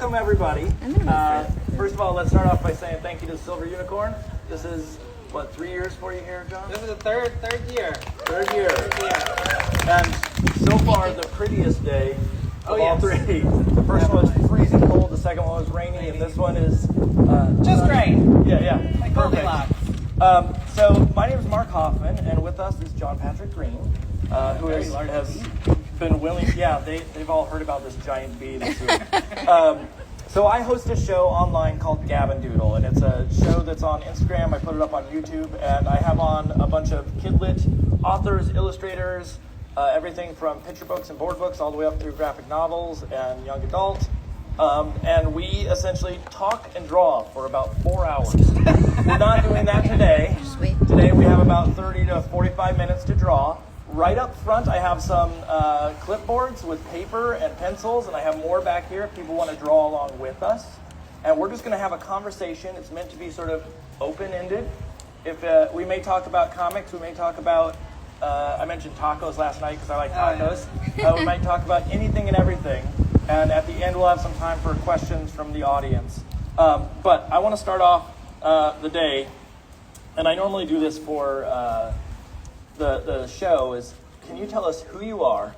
welcome everybody. First of all, let's start off by saying thank you to Silver Unicorn. This is, what, 3 years for you here, John? This is the third year. Third year. And so far, the prettiest day of all three. The first one was freezing cold, the second one was rainy, and this one is... just great. Yeah. Like Goldilocks. So, my name is Mark Hoffman, and with us is John Patrick Green, who has been willing... Yeah, they've all heard about this giant bee this week. So I host a show online called Gab and Doodle, and it's a show that's on Instagram. I put it up on YouTube, and I have on a bunch of kidlit authors, illustrators, everything from picture books and board books all the way up through graphic novels and young adult. And we essentially talk and draw for about 4 hours. We're not doing that today. Today we have about 30 to 45 minutes to draw. Right up front, I have some clipboards with paper and pencils, and I have more back here if people want to draw along with us. And we're just going to have a conversation. It's meant to be sort of open-ended. If we may talk about comics, we may talk about, I mentioned tacos last night because I like tacos. We might talk about anything and everything. And at the end, we'll have some time for questions from the audience. But I want to start off the day, and I normally do this for... The show is, can you tell us who you are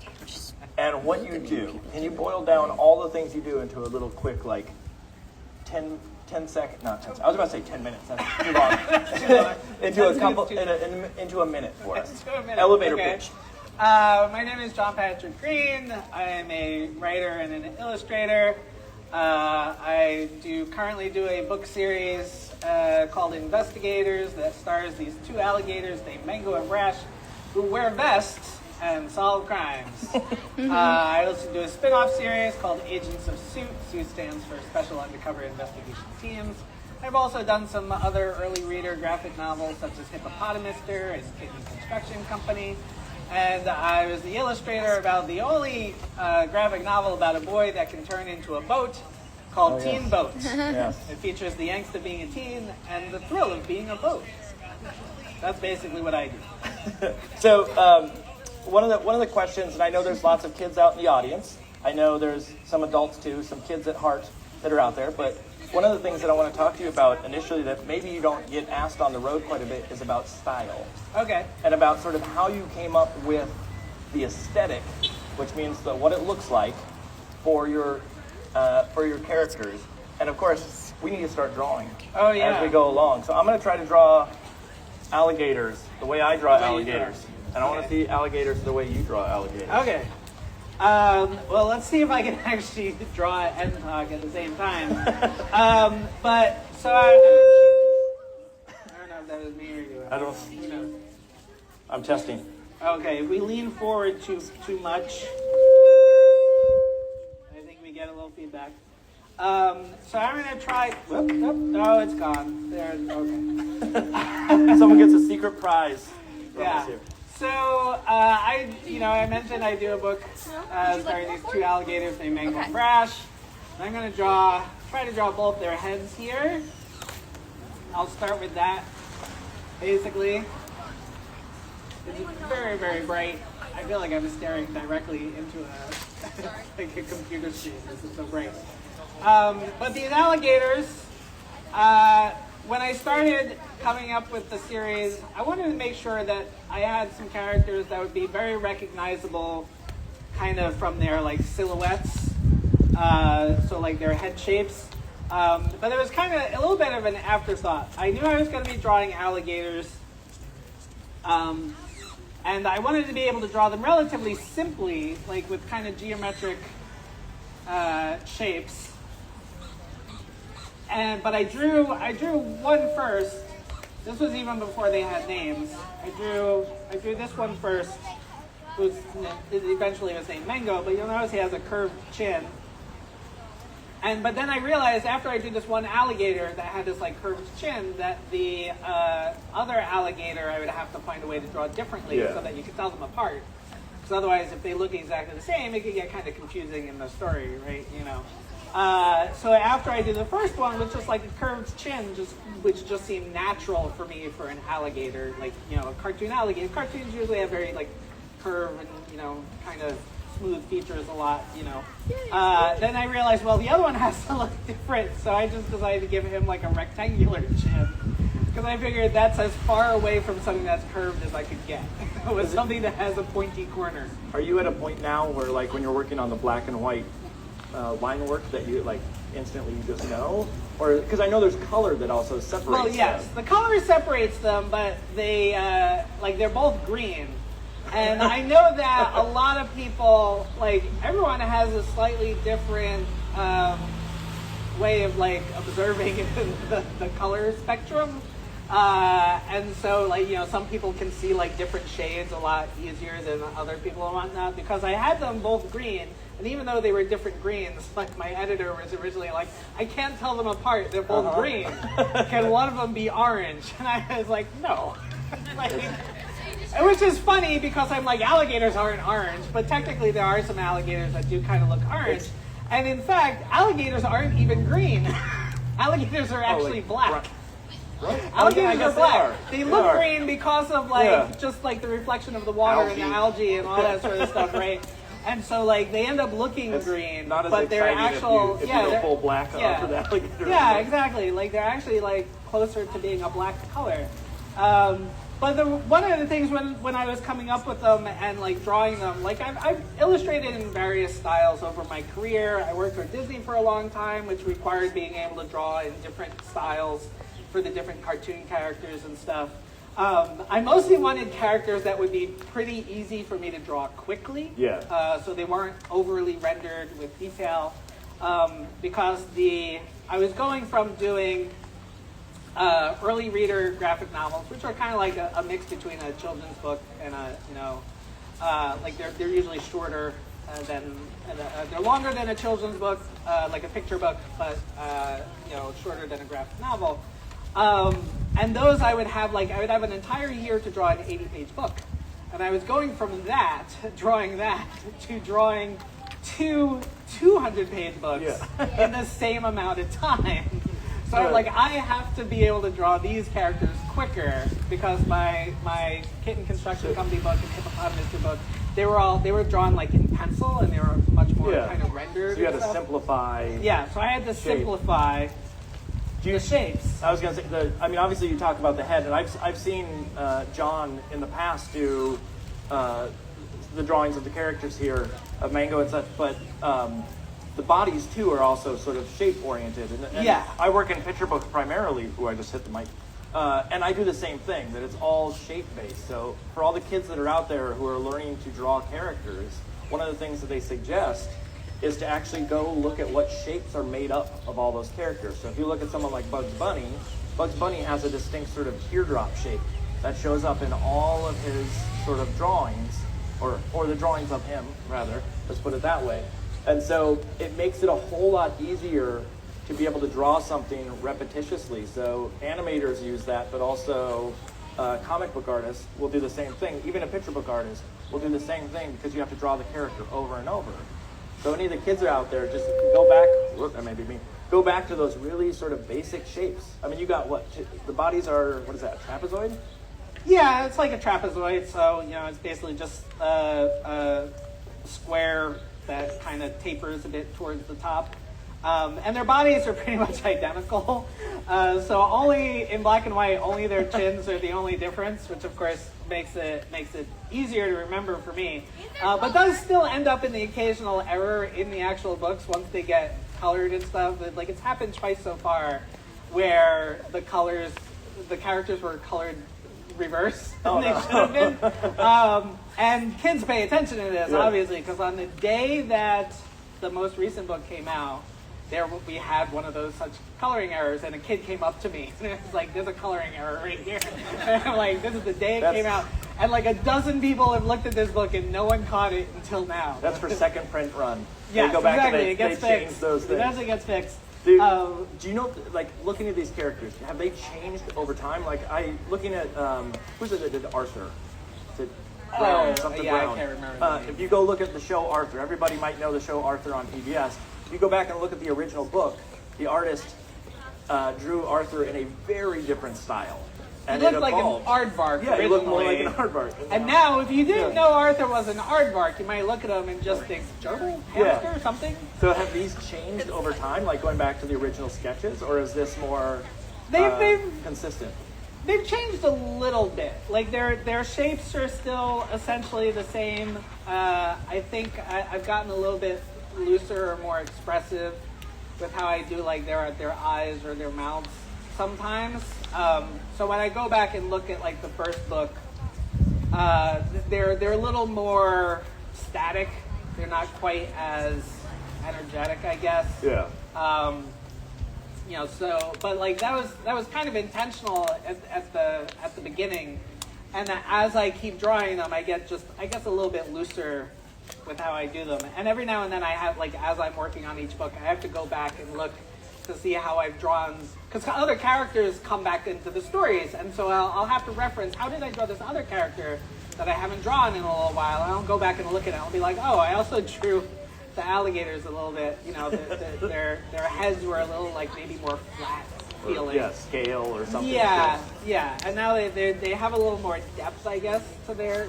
and what you do? Can you boil down all the things you do into a little quick, like, 10 seconds, not 10 seconds, I was about to say 10 minutes, that's too long. into a minute for us. Elevator pitch. My name is John Patrick Green. I am a writer and an illustrator. I currently do a book series called Investigators that stars these two alligators named Mango and Brash who wear vests and solve crimes. I also do a spin-off series called Agents of Suit. Suit stands for Special Undercover Investigation Teams. I've also done some other early reader graphic novels such as Hippopotamuster and Kitten Construction Company. And I was the illustrator about the only graphic novel about a boy that can turn into a boat called Teen Boat. Yes. It features the angst of being a teen and the thrill of being a boat. That's basically what I do. So one of the questions, and I know there's lots of kids out in the audience. I know there's some adults too, some kids at heart that are out there. But one of the things that I want to talk to you about initially that maybe you don't get asked on the road quite a bit is about style. Okay. And about sort of how you came up with the aesthetic, which means what it looks like for your characters. And of course, we need to start drawing as we go along. So I'm going to try to draw alligators the way I draw alligators. And I want to see alligators the way you draw alligators. Okay. Well, let's see if I can actually draw and talk at the same time. I don't know if that was me or you. I don't. Who knows? I'm testing. Okay, if we lean forward too much, I think we get a little feedback. So I'm going to try... Whoop, whoop. No, it's gone. There. Okay. Someone gets a secret prize from us here. So, I mentioned I do a book starring these two alligators named Mango and Brash. And I'm going to try to draw both their heads here. I'll start with that, basically. It's very, very bright. I feel like I'm staring directly into a computer screen. This is so bright. But these alligators, when I started coming up with the series, I wanted to make sure that I had some characters that would be very recognizable kind of from their like silhouettes, so like their head shapes. But it was kind of a little bit of an afterthought. I knew I was going to be drawing alligators, and I wanted to be able to draw them relatively simply, like with kind of geometric shapes. But I drew one first. This was even before they had names. I drew this one first. It eventually was named Mango, but you'll notice he has a curved chin. But then I realized after I drew this one alligator that had this like curved chin that the other alligator I would have to find a way to draw differently so that you could tell them apart. Because otherwise, if they look exactly the same, it could get kind of confusing in the story, right? So after I did the first one, which was like a curved chin, which just seemed natural for me for an alligator, like a cartoon alligator. Cartoons usually have very like curved and kind of smooth features a lot, you know. Then I realized, well, the other one has to look different, so I just decided to give him like a rectangular chin. Because I figured that's as far away from something that's curved as I could get. With something that has a pointy corner. Are you at a point now where, like, when you're working on the black and white line work, that you like instantly you just know? Or because I know there's color that also separates. Well, yes, them. the color separates them, but they like they're both green. And I know that a lot of people, like everyone has a slightly different way of like observing the color spectrum. And so, like, you know, some people can see like different shades a lot easier than other people and whatnot, because I had them both green, and even though they were different greens, like my editor was originally like, I can't tell them apart, they're both green. Can one of them be orange? And I was like, no. Like, which is funny because I'm like, alligators aren't orange, but technically there are some alligators that do kind of look orange. And in fact, alligators aren't even green. Alligators are actually black. Right? Alligators are black. They look are. green because of like just like the reflection of the water and the algae and all that sort of stuff, right? And so like they end up looking green, not as but they're actual if you go full black for the alligator. Yeah, exactly. Like they're actually like closer to being a black color. But one of the things when I was coming up with them and like drawing them, like I've illustrated in various styles over my career. I worked for Disney for a long time, which required being able to draw in different styles for the different cartoon characters and stuff. I mostly wanted characters that would be pretty easy for me to draw quickly. Yeah. So they weren't overly rendered with detail. Because I was going from doing early reader graphic novels, which are kind of like a mix between a children's book and a, you know, like they're usually shorter than, they're longer than a children's book, like a picture book, but you know, shorter than a graphic novel. And those I would have an entire year to draw an 80-page book. And I was going from that, drawing that, to drawing two 200-page books in the same amount of time. So I'm like, I have to be able to draw these characters quicker because my Kitten Construction Company book and Hippopotamus book, they were drawn like in pencil and they were much more kind of rendered. So you had to simplify. Yeah, so I had to simplify the shapes. I was going to say, I mean, obviously you talk about the head, and I've seen John in the past do the drawings of the characters here of Mango and such, but the bodies too are also sort of shape oriented. And I work in picture books primarily. I just hit the mic. And I do the same thing, that it's all shape based. So for all the kids that are out there who are learning to draw characters, one of the things that they suggest is to actually go look at what shapes are made up of all those characters. So if you look at someone like Bugs Bunny has a distinct sort of teardrop shape that shows up in all of his sort of drawings, or the drawings of him, rather, let's put it that way. And so it makes it a whole lot easier to be able to draw something repetitiously. So animators use that, but also comic book artists will do the same thing. Even a picture book artist will do the same thing because you have to draw the character over and over. So any of the kids are out there, just go back, that may be me, go back to those really sort of basic shapes. I mean, you got what, the bodies are, what is that, trapezoid? Yeah, it's like a trapezoid, so, you know, it's basically just a square that kind of tapers a bit towards the top. And their bodies are pretty much identical. So only in black and white, only their chins are the only difference, which of course makes it easier to remember for me. But does still end up in the occasional error in the actual books once they get colored and stuff. Like it's happened twice so far where the characters were colored reverse than they should have been. And kids pay attention to this, obviously, because on the day that the most recent book came out, we had one of those such coloring errors, and a kid came up to me and it was like, "There's a coloring error right here." And I'm like, "This is the day it came out," and like a dozen people have looked at this book and no one caught it until now. That's for second print run. Yeah, they go back exactly. And they change those things. It actually gets fixed. Do you know, like, looking at these characters, have they changed over time? Like, looking at, who's it that did Arthur? Is it Brown, something Brown? I can't remember. If you go look at the show Arthur, everybody might know the show Arthur on PBS. If you go back and look at the original book, the artist drew Arthur in a very different style. And he it looked like an evolved. aardvark Yeah, he looked more like originally. an aardvark. And now, if you didn't know Arthur was an aardvark, you might look at him and just think, gerbil? Hamster? Something? So have these changed over time, like going back to the original sketches, or is this more They've consistent? They've changed a little bit. Like their shapes are still essentially the same. I think I've gotten a little bit looser or more expressive with how I do like their eyes or their mouths sometimes. So when I go back and look at like the first book, they're a little more static. They're not quite as energetic, I guess. Yeah. You know, so but like that was kind of intentional at the beginning, and that as I keep drawing them, I guess a little bit looser with how I do them. And every now and then I have, like, as I'm working on each book, I have to go back and look to see how I've drawn, because other characters come back into the stories, and so I'll have to reference, how did I draw this other character that I haven't drawn in a little while? I'll go back and look at it. I'll be like, oh, I also drew the alligators a little bit, you know, their heads were a little, like, maybe more flat feeling. Yeah, scale or something. Yeah, yeah. And now they have a little more depth, I guess, to their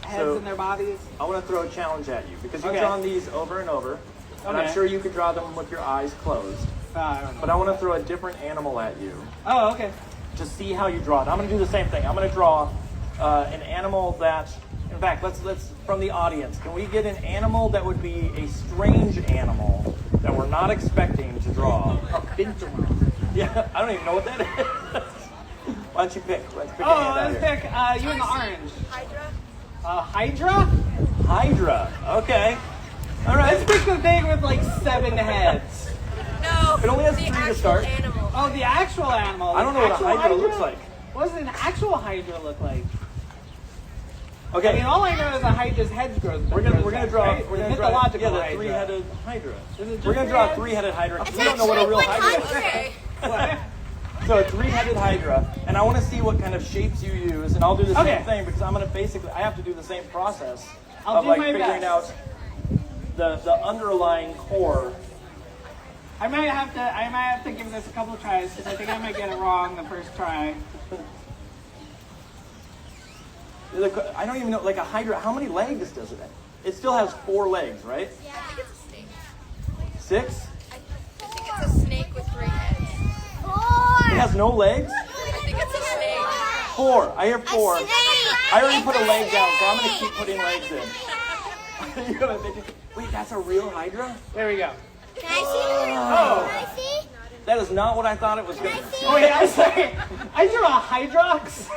heads and their bodies. I want to throw a challenge at you, because you've Okay. drawn these over and over, and I'm Okay. sure you could draw them with your eyes closed. I don't know. But I want to throw a different animal at you Oh, okay. to see how you draw it. I'm going to do the same thing. I'm going to draw an animal that, in fact, let's from the audience, can we get an animal that would be a strange animal that we're not expecting to draw? A binturong. Yeah, I don't even know what that is. Why don't you pick? Let's pick a Oh, hand out let's here. pick you in the orange. Hydra. Hydra? Hydra. Okay. All right. Let's pick the thing with like 7 heads. No. It only has the 3 to actual start. Animal. Oh, the actual animal. I don't know what a Actual hydra looks like. What does an actual hydra look like? Okay. I mean, all I know is a hydra's head grows. We're gonna draw. Right? We're The gonna draw. mythological Yeah, the hydra. 3-headed hydra. Is it just We're gonna draw a 3 3-headed hydra. It's We don't know what a real actually hydra is. 100. What? So a 3-headed hydra, and I want to see what kind of shapes you use, and I'll do the Okay. same thing because I'm gonna I have to do the same process I'll of do like my figuring best. out the underlying core. I might have to give this a couple of tries because I think I might get it wrong the first try. I don't even know, like a hydra, how many legs does it have? It still has 4 legs, right? Yeah. I think it's a snake. 6? I think it's a snake with 3 heads. It has no legs? I think it's a snake. 4. I hear 4. I already put a leg down, so I'm going to keep putting legs in. You're gonna think, wait, that's a real hydra? There we go. Can I see? Oh. Can I see? That is not what I thought it was going to be. Oh wait, I'm sorry. I drew a hydrox.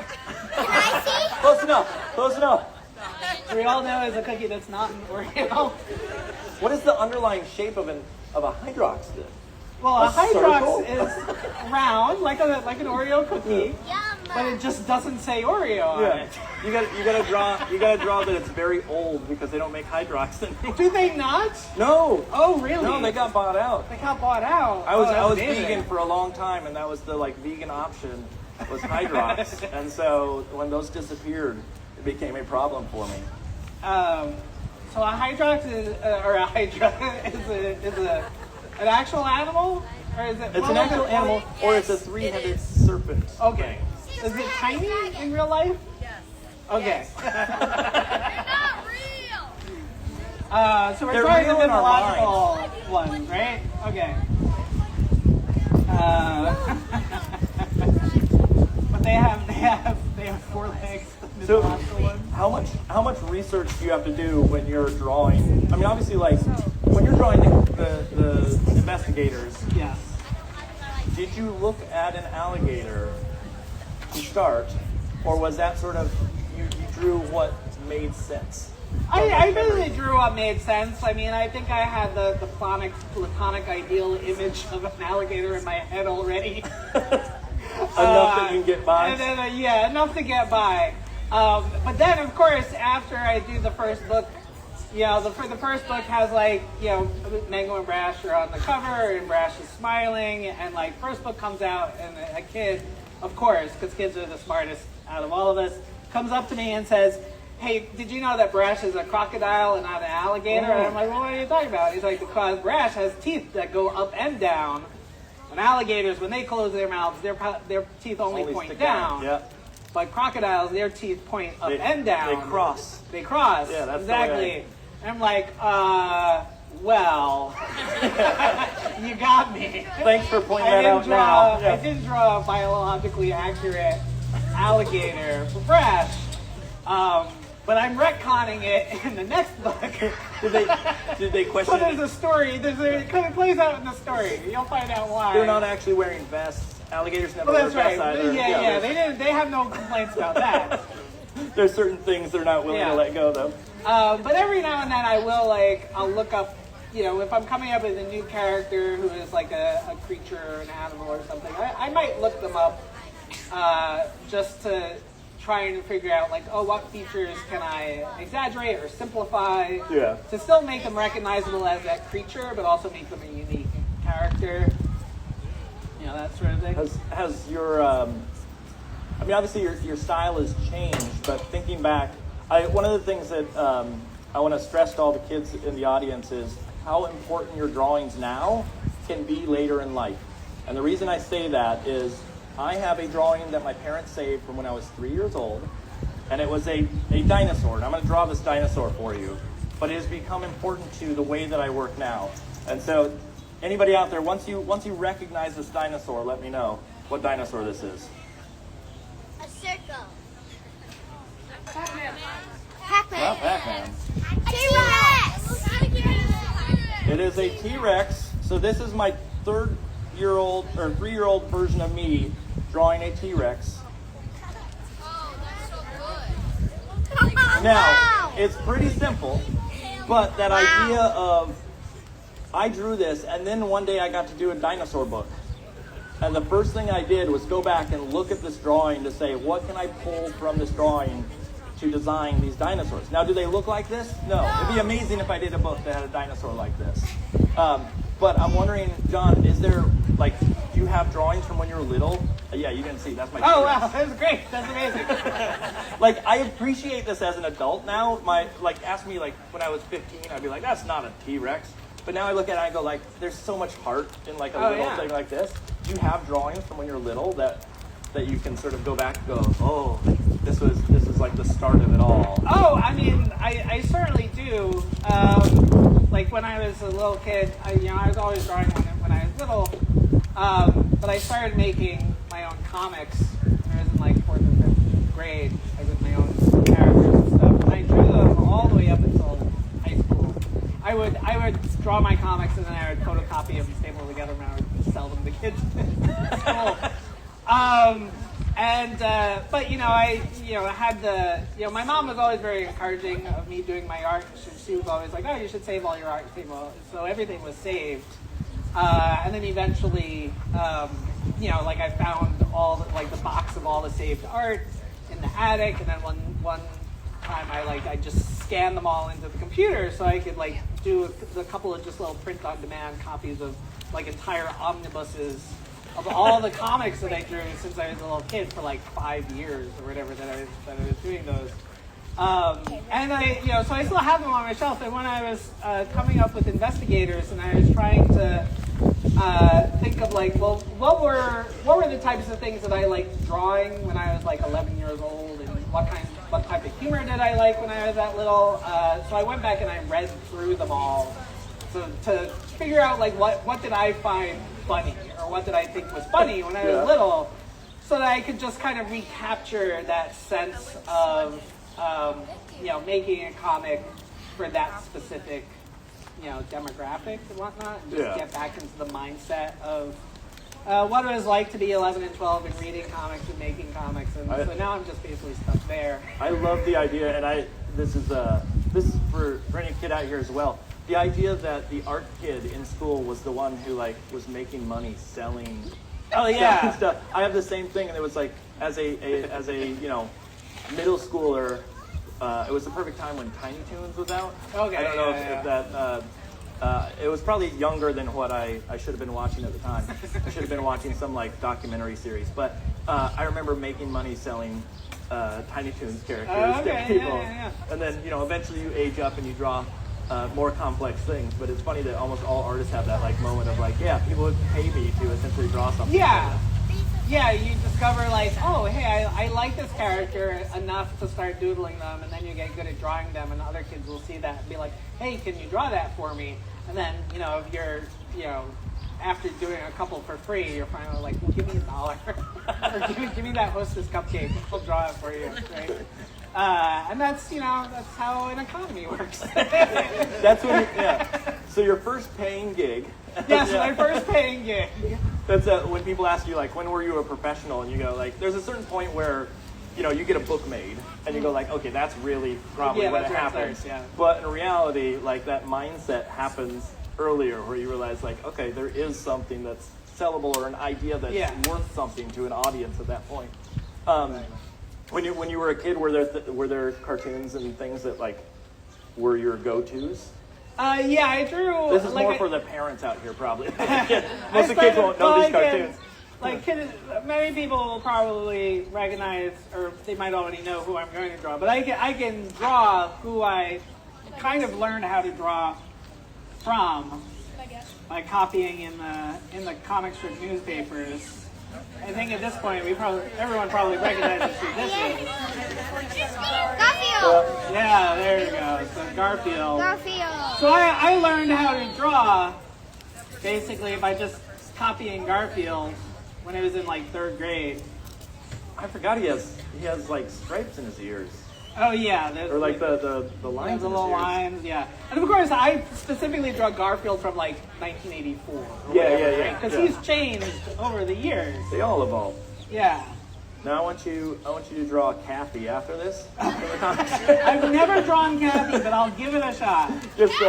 Can I see? Close enough. Close enough. We all know is a cookie that's not an Oreo. What is the underlying shape of a hydrox then? Well, a A circle? hydrox is round, like an Oreo cookie, but it just doesn't say Oreo on Yeah. it. You gotta draw that it's very old because they don't make hydrox anymore. Do they not? No. Oh, really? No, they got bought out. They got bought out. I was Oh, that's vegan amazing. for a long time, and that was the vegan option was hydrox. And so when those disappeared, it became a problem for me. So a hydrox is, or a hydra is an actual animal, or is it? It's an actual animal, or it's a 3-headed serpent. Okay. Is it tiny in real life? Yes. Okay. They're not real. So we're They're trying the real in our mythological one, right? Okay. But they have 4 legs. The So, mythological one. how much research do you have to do when you're drawing? I mean, obviously, when you're drawing the investigators, Yes. did you look at an alligator to start, or was that sort of you drew what made sense? I basically drew what made sense. I mean, I think I had the platonic ideal image of an alligator in my head already. Enough that you can get by. And then, yeah, enough to get by. But then, of course, after I do the first book, the first book has Mango and Brash are on the cover, and Brash is smiling, and first book comes out, and a kid, of course, because kids are the smartest out of all of us, comes up to me and says, "Hey, did you know that Brash is a crocodile and not an alligator?" And I'm like, "Well, what are you talking about?" He's like, "Because Brash has teeth that go up and down." when alligators, when they close their mouths, their teeth only point stick down. Yep. But crocodiles, their teeth point up and down. They cross. They cross. Yeah, that's exactly. And I'm like, well, you got me. Thanks for pointing that out now. I did draw a biologically accurate alligator for Fresh, but I'm retconning it in the next book. Did they question? So there's a story. It kind of plays out in the story. You'll find out why. They're not actually wearing vests. Alligators never Well, wear that's vests right. either. Yeah. They have no complaints about that. There's certain things they're not willing to let go, though. But every now and then I'll look up, if I'm coming up with a new character who is like a creature or an animal or something, I might look them up just to try and figure out what features can I exaggerate or simplify to still make them recognizable as that creature, but also make them a unique character. That sort of thing. Has your, obviously your style has changed, but thinking back, one of the things that I want to stress to all the kids in the audience is how important your drawings now can be later in life. And the reason I say that is I have a drawing that my parents saved from when I was 3 years old, and it was a dinosaur. And I'm going to draw this dinosaur for you, but it has become important to the way that I work now. And so anybody out there, once you recognize this dinosaur, let me know what dinosaur this is. A circle. Pac-Man. Not Pac-Man. T-Rex. It is a T-Rex. So this is my 3-year-old version of me drawing a T-Rex. Oh, that's so good. Now, it's pretty simple, but that idea of I drew this, and then one day I got to do a dinosaur book. And the first thing I did was go back and look at this drawing to say, what can I pull from this drawing to design these dinosaurs? Now, do they look like this? No. It'd be amazing if I did a book that had a dinosaur like this. But I'm wondering, John, is there, do you have drawings from when you were little? Yeah, you didn't see. That's my Oh, T-Rex. wow. That's great. That's amazing. I appreciate this as an adult now. Ask me, when I was 15, I'd be like, that's not a T-Rex. But now I look at it and I go, there's so much heart in, a little thing like this. Do you have drawings from when you're little that you can sort of go back and go, oh, this is the start of it all? Oh, I certainly do. When I was a little kid, I was always drawing when I was little. But I started making my own comics when I was in 4th or 5th grade, with my own characters and stuff. And I drew them all the way up until high school. I would draw my comics and then I would photocopy them and staple them together and I would sell them to kids at school. I had my mom was always very encouraging of me doing my art. She was always like, oh, you should save all your art. So everything was saved. And then eventually, I found all the box of all the saved art in the attic. And then one time I just scanned them all into the computer so I could do a couple of just little print-on-demand copies of entire omnibuses of all the comics that I drew since I was a little kid for 5 years or whatever that I was doing those. So I still have them on my shelf. And when I was coming up with investigators and I was trying to think of what were the types of things that I liked drawing when I was 11 years old, and what type of humor did I like when I was that little. So I went back and I read through them all to figure out what did I find funny, or what did I think was funny when I was little, so that I could just kind of recapture that sense of making a comic for that specific demographic and whatnot, and just get back into the mindset of what it was like to be 11 and 12 and reading comics and making comics, and so now I'm just basically stuck there. I love the idea, and this is for any kid out here as well. The idea that the art kid in school was the one who was making money selling. Oh yeah. Stuff. I have the same thing, and it was as a middle schooler. It was the perfect time when Tiny Toons was out. Okay. I don't know if that. It was probably younger than what I should have been watching at the time. I should have been watching some documentary series. But I remember making money selling Tiny Toons characters to people. Yeah. And then eventually you age up and you draw more complex things. But it's funny that almost all artists have that like moment of like, yeah, people would pay me to essentially draw something. Yeah. Yeah, you discover like, oh, hey, I like this character enough to start doodling them, and then you get good at drawing them, and other kids will see that and be like, hey, can you draw that for me? And then, you know, if you're, you know, after doing a couple for free, you're finally like, well, give me $1. Or give me that Hostess cupcake, I'll draw it for you, right? And that's, you know, that's how an economy works. That's when, yeah. So your first paying gig. Yes, my first paying gig. That's when people ask you, like, when were you a professional? And you go, like, there's a certain point where, you know, you get a book made, and you go, like, okay, that's really probably when it happens. Starts, yeah. But in reality, like, that mindset happens earlier, where you realize, like, okay, there is something that's sellable or an idea that's worth something to an audience at that point. When you were a kid, were there cartoons and things that, like, were your go-tos? Yeah, I drew. This is like more for the parents out here, probably. Most of the kids won't know these cartoons. Like, many people will probably recognize, or they might already know who I'm going to draw. But I can draw who I kind of learned how to draw from by copying in the comic strip newspapers. I think at this point, everyone probably recognizes who this is. Garfield. Yeah, there you go. So Garfield. Garfield. So I learned how to draw basically by just copying Garfield when I was in like 3rd grade. I forgot he has like stripes in his ears. Oh yeah, or like the lines. The in little his ears. lines, yeah. And of course, I specifically drew Garfield from like 1984. Yeah. Because he's changed over the years. They all evolve. Yeah. Now I want you to draw Kathy after this. I've never drawn Kathy, but I'll give it a shot.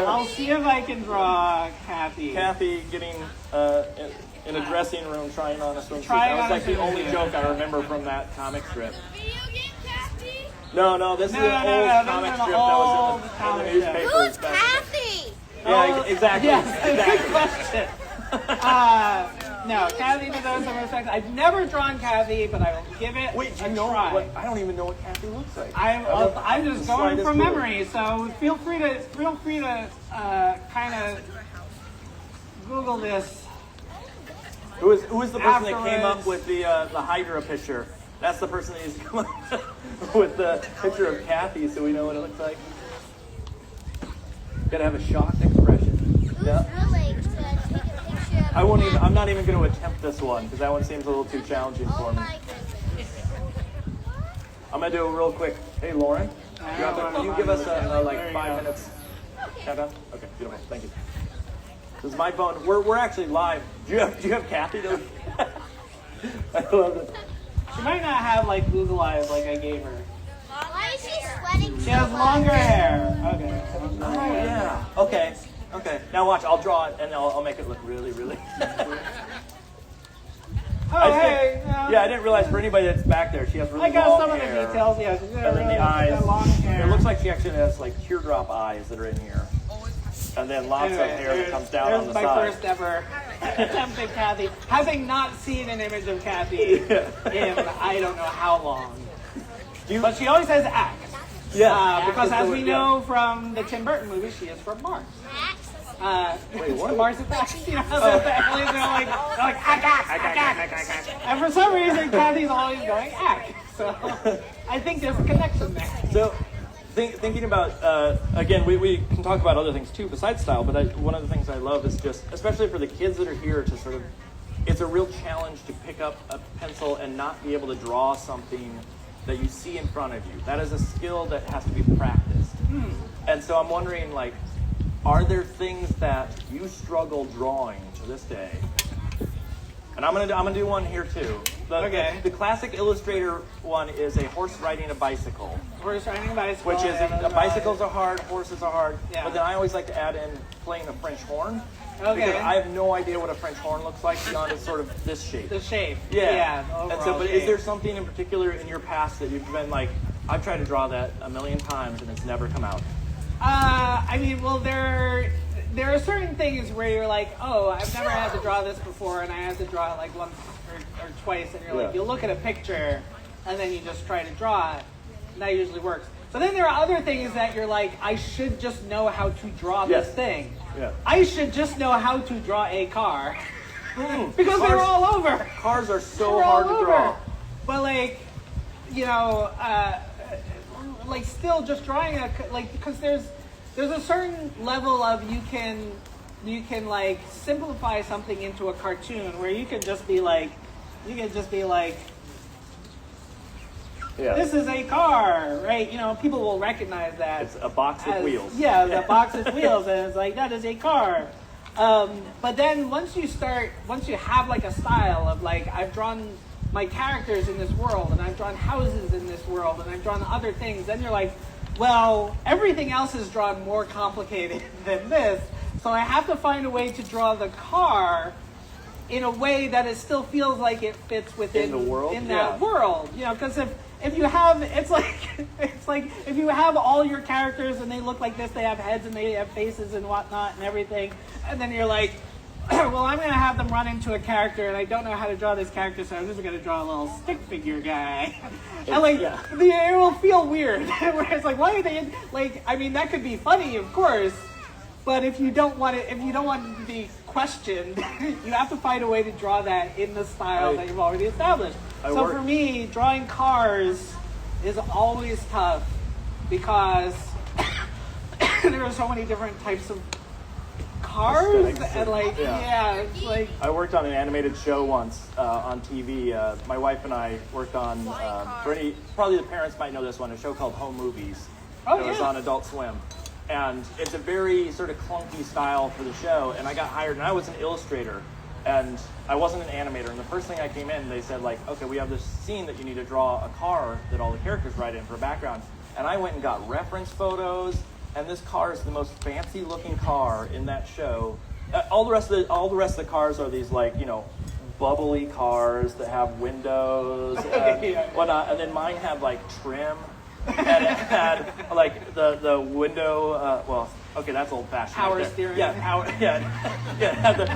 I'll see if I can draw Kathy. Kathy getting in a dressing room trying on a swimsuit. That was like the only joke I remember from that comic strip. Video game Kathy? No, this is an old comic strip that was in the newspapers. Who's back Kathy? Yeah, exactly. Yes, good question. No, Kathy deserves some respect. I've never drawn Kathy, but I will give it Wait, do a you know try. what? I don't even know what Kathy looks like. I'm just going from clue. memory, so feel free to kind of Google this. Who is the person that came up Afterwards. with the Hydra picture? That's the person that needs to come up with the picture of Kathy, so we know what it looks like. Gotta have a shocked expression. Who's willing to take a picture of I won't even. I'm not even going to attempt this one because that one seems a little too challenging Oh for me. my goodness. I'm gonna do a real quick. Hey, Lauren, can you give us a like There you 5 go. minutes countdown? Okay, beautiful. Thank you. This is my phone. We're actually live. Do you have Kathy? I love it. She might not have like Google eyes like I gave her. Why is she sweating She so has much? longer hair. Okay. Oh yeah. Okay. Now watch. I'll draw it and I'll make it look really, really. Hey. Yeah, I didn't realize for anybody that's back there, she has really I got long some of the hair. details. Yeah, she's got And then the eyes. got long hair. It looks like she actually has like teardrop eyes that are in here. And then lots of hair that comes down on the my side. first ever attempt at Kathy. Having not seen an image of Kathy in I don't know how long. But she always has axe. Yeah. Because as we know from the Tim Burton movie, she is from Mars. Wait, what? Mars attacks. You know, the aliens are like ack. And for some reason, Kathy's always going ack. So I think there's a connection there. So, thinking about, again, we can talk about other things too besides style, but one of the things I love is just, especially for the kids that are here, to sort of, it's a real challenge to pick up a pencil and not be able to draw something that you see in front of you. That is a skill that has to be practiced. And so I'm wondering, like, are there things that you struggle drawing to this day? And I'm gonna do one here too. The classic illustrator one is a horse riding a bicycle. Horse riding a bicycle. Which is, bicycles are hard, horses are hard. Yeah. But then I always like to add in playing a French horn. Okay. Because I have no idea what a French horn looks like beyond it's sort of this shape. The shape. Yeah. The And so, overall but is shape. there something in particular in your past that you've been like, I've tried to draw that a million times and it's never come out? I mean, well, there are certain things where you're like, oh, I've never had to draw this before, and I had to draw it like once or twice, and you're like, Yeah. you look at a picture, and then you just try to draw it. that usually works. But then there are other things that you're like, I should just know how to draw this thing. Yeah. I should just know how to draw a car. Because Cars- they're all over. Cars are so They're hard all to draw. over. Like still just drawing because there's a certain level of you can like simplify something into a cartoon where you can just be like this is a car, right? People will recognize that. It's a box with wheels. Yeah, the box with wheels, and it's like, that is a car. But then once you have like a style of like, I've drawn my characters in this world, and I've drawn houses in this world, and I've drawn other things, then you're like, well, everything else is drawn more complicated than this, so I have to find a way to draw the car in a way that it still feels like it fits within the world? that world. Because if you have, it's like if you have all your characters and they look like this, they have heads and they have faces and whatnot and everything, and then you're like, well, I'm going to have them run into a character and I don't know how to draw this character, so I'm just going to draw a little stick figure guy. And it will feel weird. Where it's like, why are they that could be funny, of course, but if you don't want it to be questioned, you have to find a way to draw that in the style that you've already established. For me, drawing cars is always tough because there are so many different types of cars, and it's like... I worked on an animated show once on TV. My wife and I worked on, probably the parents might know this one, a show called Home Movies. It was on Adult Swim. And it's a very sort of clunky style for the show, and I got hired, and I was an illustrator, and I wasn't an animator. And the first thing I came in, they said, like, okay, we have this scene that you need to draw a car that all the characters write in for background. And I went and got reference photos, and this car is the most fancy-looking car in that show. All the rest of the cars are these, like, bubbly cars that have windows and whatnot, and then mine had like trim. And it had like the window. That's old fashioned. Power right steering. Yeah, power. Yeah.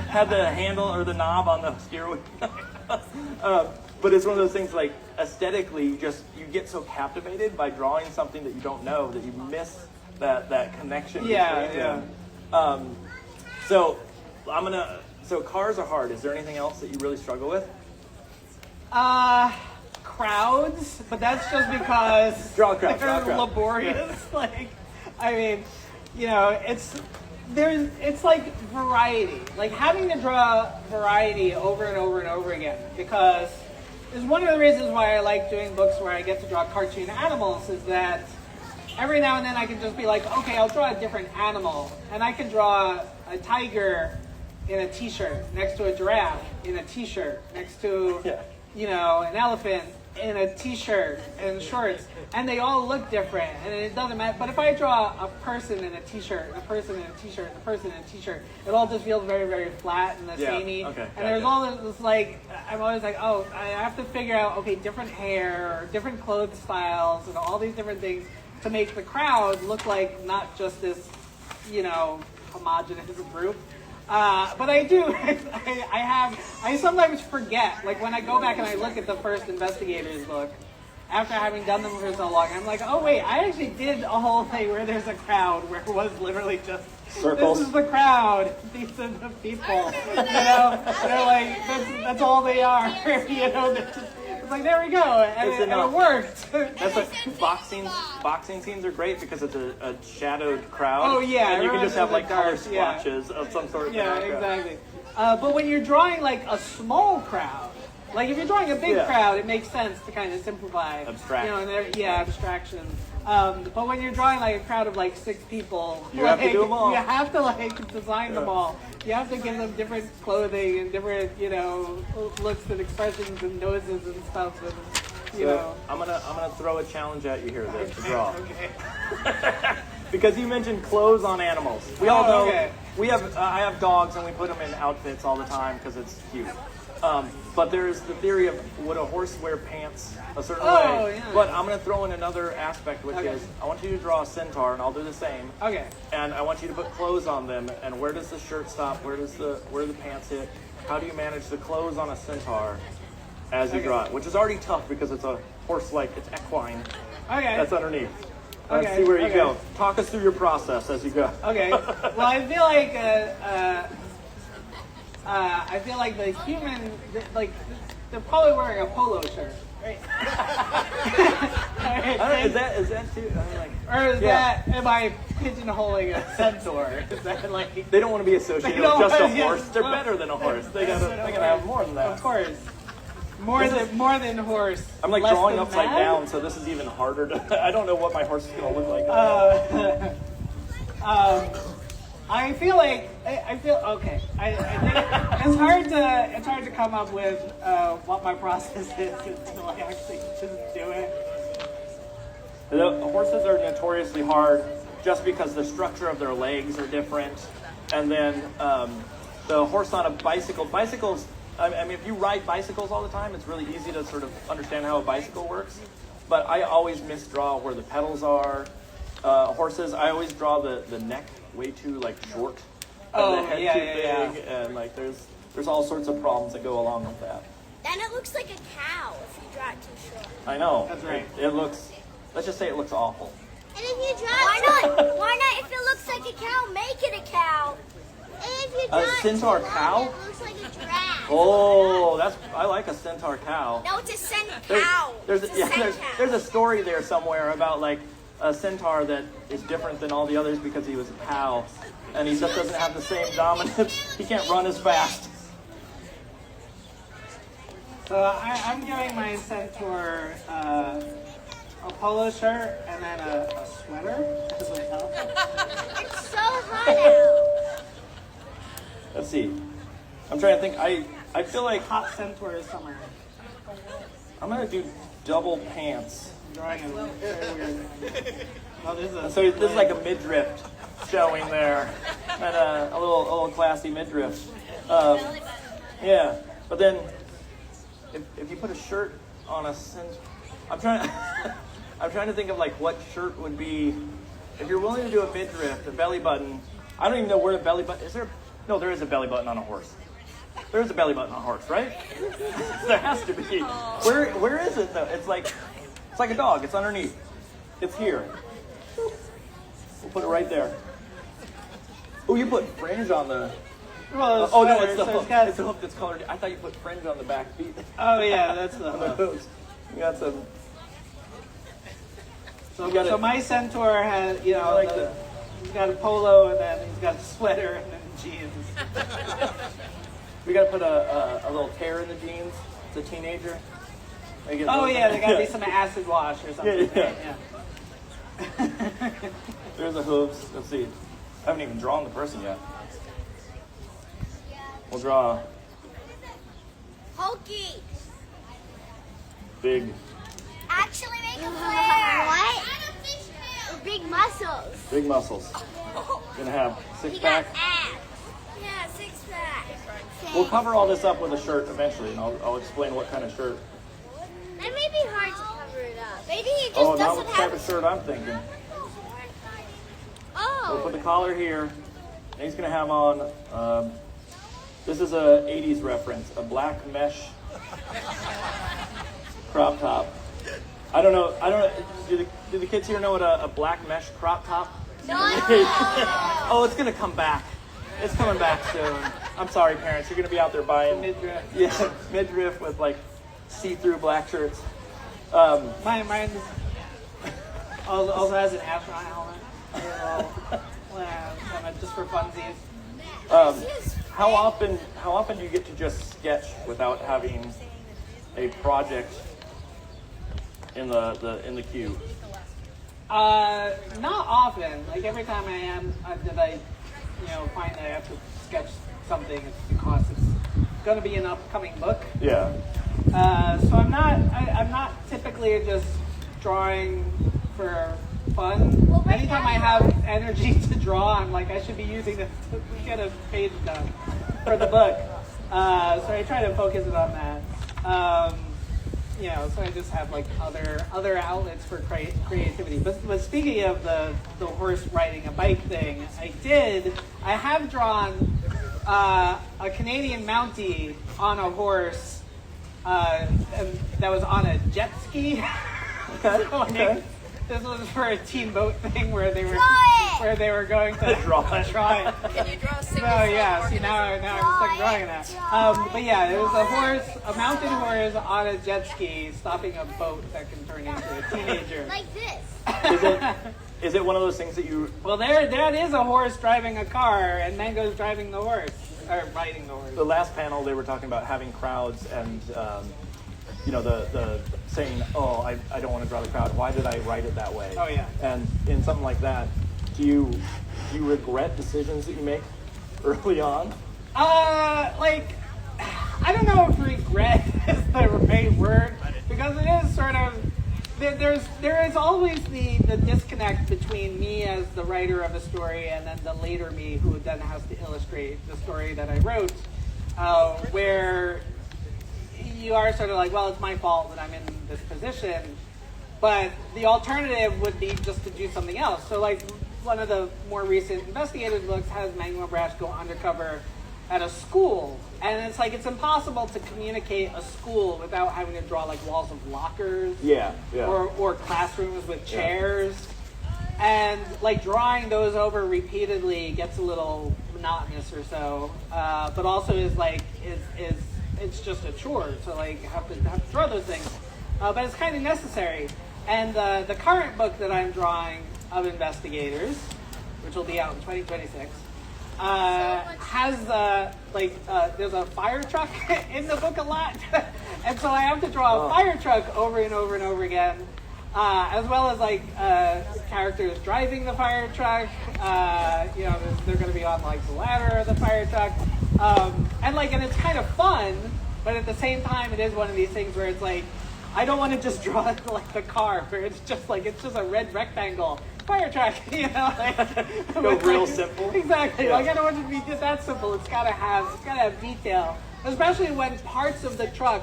Had the handle or the knob on the steering wheel. But it's one of those things like aesthetically, you get so captivated by drawing something that you don't know that you miss that connection. Yeah. So cars are hard. Is there anything else that you really struggle with? Crowds, but that's just because they're laborious. It's like variety, like having to draw variety over and over and over again, because it's one of the reasons why I like doing books where I get to draw cartoon animals, is that every now and then I can just be like, okay, I'll draw a different animal, and I can draw a tiger in a t-shirt next to a giraffe in a t-shirt next to an elephant in a t-shirt and shorts, and they all look different, and it doesn't matter. But if I draw a person in a t-shirt, and a person in a t-shirt, and a person in a t-shirt, it all just feels very, very flat and the samey. Okay, and there's all this I'm always like, oh, I have to figure out, different hair, or different clothes styles, and all these different things to make the crowd look like not just this, homogenous group. But I do, I sometimes forget, like when I go back and I look at the first Investigators book, after having done them for so long, I'm like, oh wait, I actually did a whole thing where there's a crowd, where it was literally just, circles. This is the crowd, these are the people, they're like, that's all they are, it's like, there we go, and it worked. That's like boxing scenes are great because it's a shadowed crowd. Oh yeah. And you can just have like color dark, splotches of some sort. Yeah, exactly. But when you're drawing like a small crowd, like if you're drawing a big crowd, it makes sense to kind of simplify. Abstract. Abstraction. But when you're drawing like a crowd of like 6 people, you have to do them all. You have to design them all. You have to give them different clothing and different, looks and expressions and noses and stuff. And, I'm gonna throw a challenge at you here to draw. Okay. Because you mentioned clothes on animals. We all know I have dogs and we put them in outfits all the time because it's cute. But there's the theory of would a horse wear pants a certain way? Yeah. But I'm going to throw in another aspect, which is I want you to draw a centaur, and I'll do the same. Okay. And I want you to put clothes on them. And where does the shirt stop? Where do the pants hit? How do you manage the clothes on a centaur as you draw it? Which is already tough because it's a horse-like, it's equine. Okay. That's underneath. Let's Okay, see where you okay. go. Talk us through your process as you go. Okay. Well, I feel like the human, like, they're probably wearing a polo shirt, right? Is that too? I'm like, Or is yeah. that, am I pigeonholing a centaur? Is that like, They don't want to be associated They with don't just a want- yes, horse. They're well, better than a horse. They gotta have more than that. of course. More than horse. I'm like less drawing than upside mad? down, so this is even harder to. I don't know what my horse is gonna look like. I feel like I feel okay. I think it's hard to come up with what my process is until I actually just do it. The horses are notoriously hard just because the structure of their legs are different, and then the horse on a bicycle. Bicycles. I mean, if you ride bicycles all the time, it's really easy to sort of understand how a bicycle works. But I always misdraw where the pedals are. Horses, I always draw the neck way too like short, and the head too big, and like there's all sorts of problems that go along with that. Then it looks like a cow if you draw it too short. I know. That's right. It looks. Let's just say it looks awful. And if you draw Why not? Why not? If it looks like a cow, make it a cow. And if you draw A it centaur too long, cow? it looks like a giraffe. Oh, I like a centaur cow. No, it's a cow. There's It's a centaur. there's a story there somewhere about like a centaur that is different than all the others because he was a cow, and he just doesn't have the same dominance. He can't run as fast. So I'm giving my centaur a polo shirt and then a sweater as well. It's so hot out. Let's see. I'm trying to think. I feel like Hot centaur summer. I'm gonna do double pants. Drawing a very weird. Oh, this is a So this is like a midriff showing there, and a little classy midriff. Yeah, but then if you put a shirt on a I'm trying to think of like what shirt would be if you're willing to do a midriff, a belly button. I don't even know where the belly button is. No, there is a belly button on a horse. There is a belly button on a horse, right? There has to be. Where is it though? It's like a dog. It's underneath. It's here. We'll put it right there. Oh, you put fringe on the. Well, Oh no, it's the so hook. it's got- It's the hook that's colored. I thought you put fringe on the back feet. Oh yeah, that's the On the hooves. You got some. So, got so it. my centaur has, you know, I like the- he's got a polo and then he's got a sweater and then jeans. We got to put a little tear in the jeans. It's a teenager. Make it Oh look- yeah, there gotta be some acid wash or something. Yeah, yeah. There's the hooves. Let's see. I haven't even drawn the person yet. We'll draw Hokey. big, Actually make a flare. What? Big muscles. big muscles. Gonna have six He got pack. abs. Yeah, six pack. We'll cover all this up with a shirt eventually, and I'll explain what kind of shirt. That may be hard to cover it up. Maybe he just Oh, now doesn't what type have. of shirt I'm thinking. We'll put the collar here. And he's gonna have on. This is a '80s reference, a black mesh crop top. I don't know. Do the kids here know what a black mesh crop top? No. Oh, it's gonna come back. It's coming back soon. I'm sorry, parents. You're gonna be out there buying Midriff. yeah, midriff with like see-through black shirts. Mine also has an astronaut helmet. Just for funsies. How often do you get to just sketch without having a project in the queue? Not often. Like every time I am, that I, find that I have to sketch something, it's because it's going to be an upcoming book. Yeah. So I'm not typically just drawing for fun. Well, right Anytime now I you have energy to draw, I'm like, I should be using this to get a page done for the book. So I try to focus it on that. So I just have like other outlets for creativity. But speaking of the horse riding a bike thing, I have drawn a Canadian Mountie on a horse and that was on a jet ski. Okay. This was for a teen boat thing where they were going to Draw it. Can you draw a single So yeah, see now I'm stuck drawing that. But yeah, it was a mountain horse on a jet ski stopping a boat that can turn into a teenager. Like this. Is it one of those things that you? Well, that is a horse driving a car, and Mango's driving the horse, or riding the horse. The last panel they were talking about having crowds and the saying, oh, I don't want to draw the crowd. Why did I write it that way? Oh yeah. And in something like that, do you regret decisions that you make early on? I don't know if regret is the right word, because it is sort of, there is always the disconnect between me as the writer of a story and then the later me who then has to illustrate the story that I wrote, where you are sort of like, well, it's my fault that I'm in this position, but the alternative would be just to do something else. So like one of the more recent investigative books has Mango and Brash go undercover at a school, and it's like it's impossible to communicate a school without having to draw like walls of lockers, or classrooms with chairs, and like drawing those over repeatedly gets a little monotonous or so, but also is it's just a chore to like have to draw those things, but it's kind of necessary. And the current book that I'm drawing of investigators, which will be out in 2026. Has there's a fire truck in the book a lot, and so I have to draw a fire truck over and over and over again, as well as like characters driving the fire truck. They're going to be on like the ladder of the fire truck, and it's kind of fun, but at the same time, it is one of these things where it's like I don't want to just draw like the car, where it's just a red rectangle. Fire truck, Go real simple. Exactly. Yeah. Like I don't want it to be just that simple. It's gotta have detail, especially when parts of the truck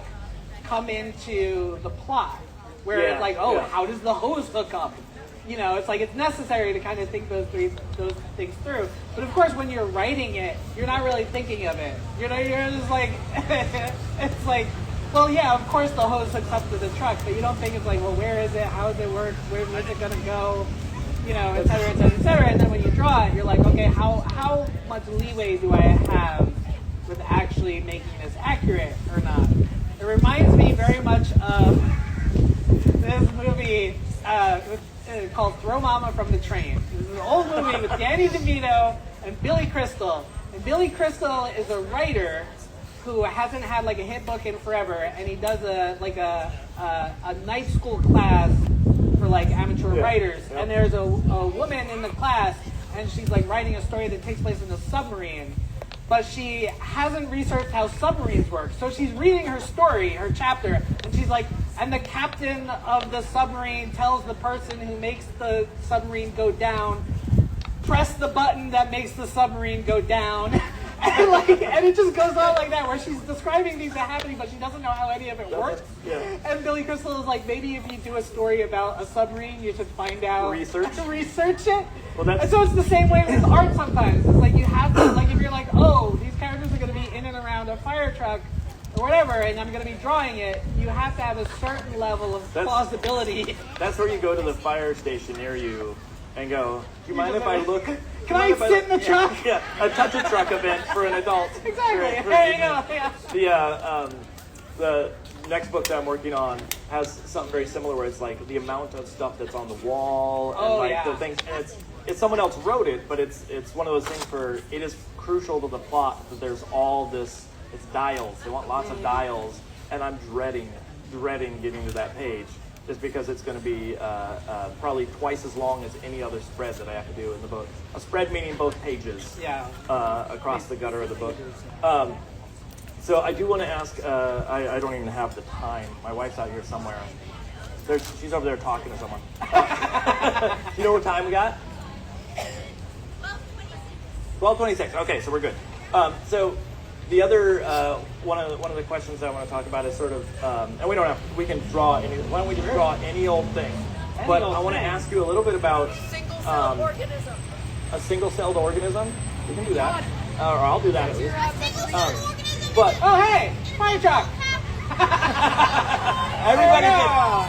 come into the plot, where it's like, how does the hose hook up? It's like it's necessary to kind of think those things through. But of course, when you're writing it, you're not really thinking of it. You're just like, it's like, well, yeah, of course the hose hooks up to the truck, but you don't think it's like, well, where is it? How does it work? Where's it gonna go? Et cetera, et cetera, et cetera. And then when you draw it, you're like, okay, how much leeway do I have with actually making this accurate or not? It reminds me very much of this movie called Throw Mama from the Train. This is an old movie with Danny DeVito and Billy Crystal. And Billy Crystal is a writer who hasn't had like a hit book in forever, and he does a night school class for like amateur writers, and there's a woman in the class, and she's like writing a story that takes place in a submarine, but she hasn't researched how submarines work. So she's reading her story, her chapter, and she's like, and the captain of the submarine tells the person who makes the submarine go down, press the button that makes the submarine go down. And it just goes on like that, where she's describing things that are happening, but she doesn't know how any of it works. Yeah. And Billy Crystal is like, maybe if you do a story about a submarine, you should find out research it. Well, and so it's the same way with art sometimes. It's like you have to, like if you're like, oh, these characters are going to be in and around a fire truck or whatever, and I'm going to be drawing it, you have to have a certain level of plausibility. That's where you go to the fire station near you and go, do you mind if I look? Can I sit in the truck? Yeah, a touch a truck event for an adult. Exactly. There you go. Yeah. The next book that I'm working on has something very similar, where it's like the amount of stuff that's on the wall and the things. And it's someone else wrote it, but it's one of those things where it is crucial to the plot that there's all this. It's dials. They want lots of dials, and I'm dreading getting to that page. Just because it's going to be probably twice as long as any other spread that I have to do in the book. A spread meaning both pages across the gutter of the book. So I do want to ask, I don't even have the time. My wife's out here somewhere. She's over there talking to someone. You know what time we got? 12:26. Okay, so we're good. So the other one of the questions I want to talk about is sort of, and we can draw any. Why don't we just draw any old thing? But I want to ask you a little bit about Single-celled organism. a single-celled organism. We can do that, or I'll do that at least. organism. But Oh, hey, fire truck.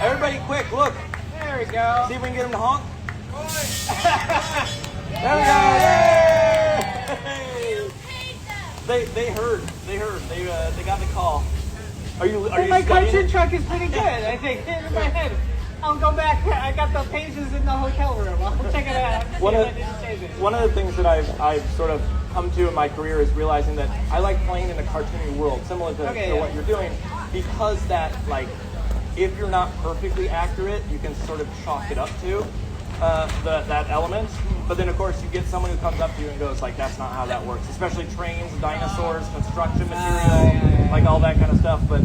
everybody quick, look. There There we go. See if we can get him to honk. There we go. They heard. They got the call. Are you My studying cartoon it? truck is pretty good, I think. In my head. I'll go back. I got the pages in the hotel room. I'll check it out. One of the things that I've sort of come to in my career is realizing that I like playing in a cartoony world, similar to what you're doing, because that, like, if you're not perfectly accurate, you can sort of chalk it up to that element. But then, of course, you get someone who comes up to you and goes, like, that's not how that works. Especially trains, dinosaurs, construction material, like all that kind of stuff. But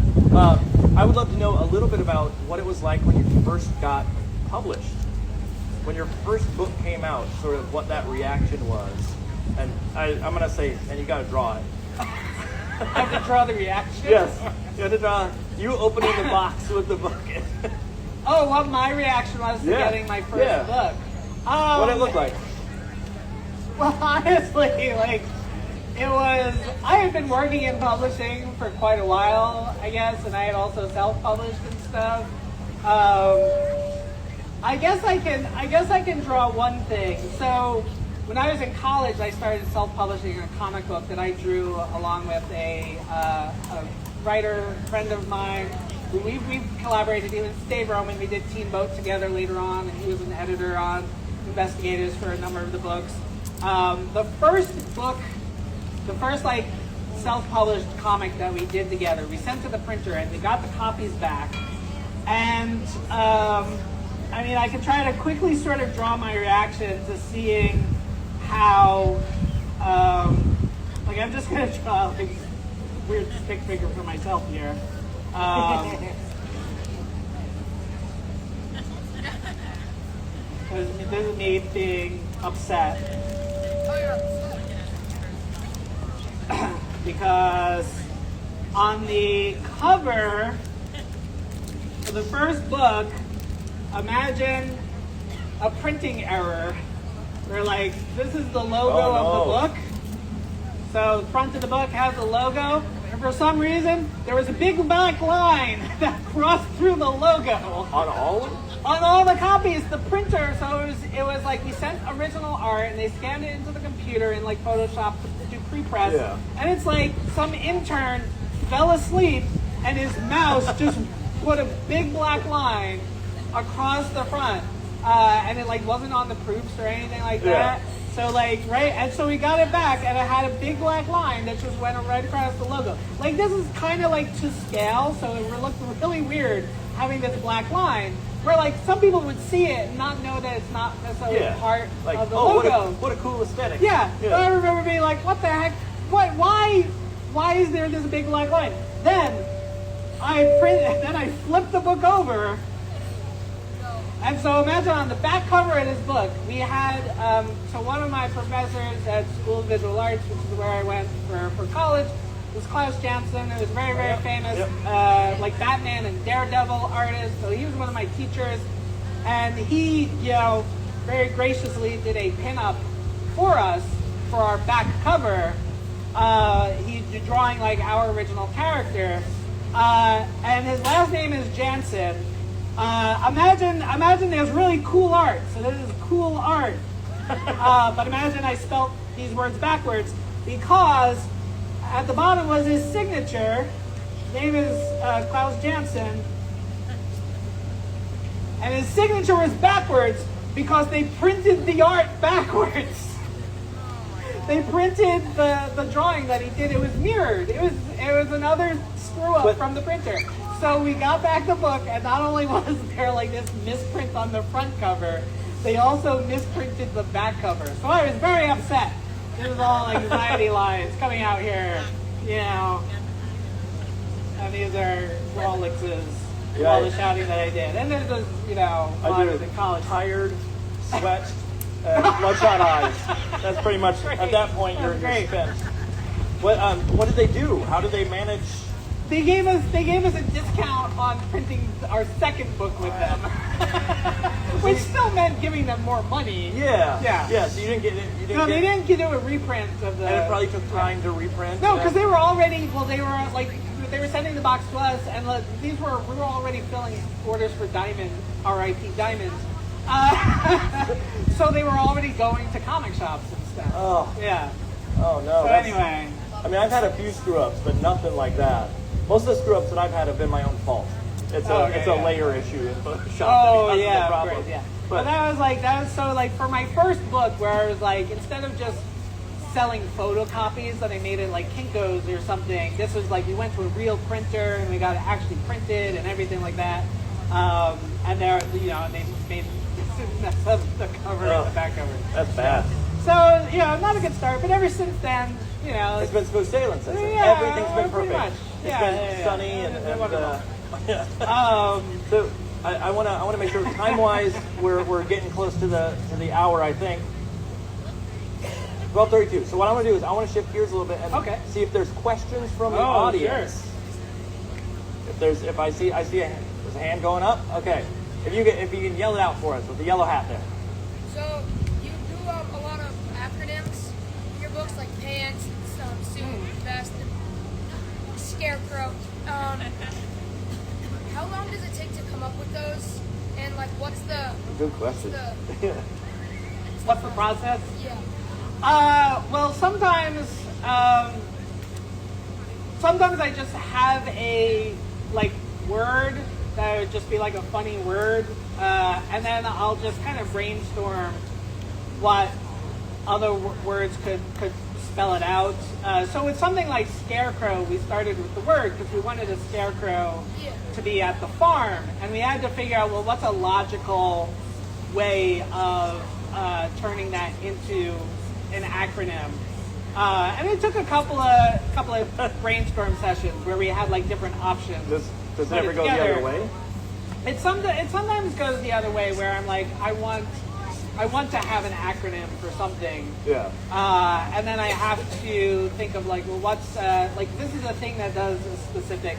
I would love to know a little bit about what it was like when you first got published. When your first book came out, sort of what that reaction was. And I'm going to say, and you got to draw it. I have to draw the reaction? Yes. You have to draw you opening the box with the book in. Oh, what my reaction was to getting my first book. What did it look like? Well, honestly, like, it was, I had been working in publishing for quite a while, I guess, and I had also self-published and stuff. I guess I can draw one thing. So when I was in college, I started self-publishing a comic book that I drew along with a writer friend of mine. We've collaborated. He was Dave Roman. We did Teen Boat together later on, and he was an editor on Investigators for a number of the books. The first like self-published comic that we did together, we sent to the printer, and we got the copies back. And I mean, I could try to quickly sort of draw my reaction to seeing how, like, I'm just gonna draw like weird stick figure for myself here. This is me being upset. Because on the cover for the first book, imagine a printing error where, like, this is the logo of the book. So the front of the book has the logo, and for some reason there was a big black line that crossed through the logo. On all? On all the copies, the printer. So it was like we sent original art, and they scanned it into the computer in like Photoshop to do pre-press. Yeah. And it's like some intern fell asleep, and his mouse just put a big black line across the front, and it like wasn't on the proofs or anything like that. So like, right, and so we got it back, and it had a big black line that just went right across the logo. Like, this is kind of like to scale, so it looked really weird having this black line, where like some people would see it and not know that it's not necessarily part like, of the logo. What a cool aesthetic. Yeah. So I remember being like, what the heck? Why is there this big black line? Then I flipped the book over. And so imagine on the back cover of this book, we had, so one of my professors at School of Visual Arts, which is where I went for college, was Klaus Janson, who was very, very famous, like Batman and Daredevil artist. So he was one of my teachers. And he, you know, very graciously did a pinup for us for our back cover. He's drawing like our original character. And his last name is Jansen. Imagine there's really cool art. So this is cool art. But imagine I spelt these words backwards, because at the bottom was his signature. His name is Klaus Janson. And his signature was backwards because they printed the art backwards. They printed the drawing that he did. It was mirrored. It was another screw up from the printer. So we got back the book, and not only was there like this misprint on the front cover, they also misprinted the back cover. So I was very upset. This is all anxiety lines coming out here, you know. And these are Rolexes, all the shouting that I did. And this was, you know, when I was in college. Tired, sweat, bloodshot eyes. That's pretty much, at that point, you're spent. What did they do? How did they manage? They gave us a discount on printing our second book with them, which still meant giving them more money. Yeah. So you didn't get it. They didn't do a reprint of the. And it probably took time to reprint. No, because they were already. Well, they were like they were sending the box to us, and we were already filling orders for Diamond, R.I.P. Diamonds. So they were already going to comic shops and stuff. Oh. Yeah. Oh no. So anyway. I mean, I've had a few screw-ups, but nothing like that. Most of the screw-ups that I've had have been my own fault. It's a layer issue in Photoshop. Oh that yeah, the of problem. course, yeah. But that was so like for my first book where I was like, instead of just selling photocopies that I made at like Kinko's or something, this was like we went to a real printer and we got it actually printed and everything like that. And they're they made the cover and the back cover. That's bad. So not a good start, but ever since then, it's been smooth sailing since then. Yeah, Everything's been pretty perfect. much. It's been sunny and so I want to make sure time wise we're getting close to the hour, I think. 12:32. So what I want to do is I want to shift gears a little bit and see if there's questions from the audience. Sure. If I see there's a hand going up. Okay. If you can yell it out for us with the yellow hat there. So you do a lot of acronyms in your books, like pants, suit, vest, and scarecrow. How long does it take to come up with those? And like, what's the good question? What's the process? Yeah. Well, sometimes I just have a word that would just be like a funny word, and then I'll just kind of brainstorm what other words could spell it out. So with something like scarecrow, we started with the word because we wanted a scarecrow to be at the farm, and we had to figure out, well, what's a logical way of turning that into an acronym. And it took a couple of brainstorm sessions where we had like different options. Does it ever go the other way? It sometimes goes the other way where I'm like, I want to have an acronym for something. Yeah. And then I have to think of like, well, what's this is a thing that does a specific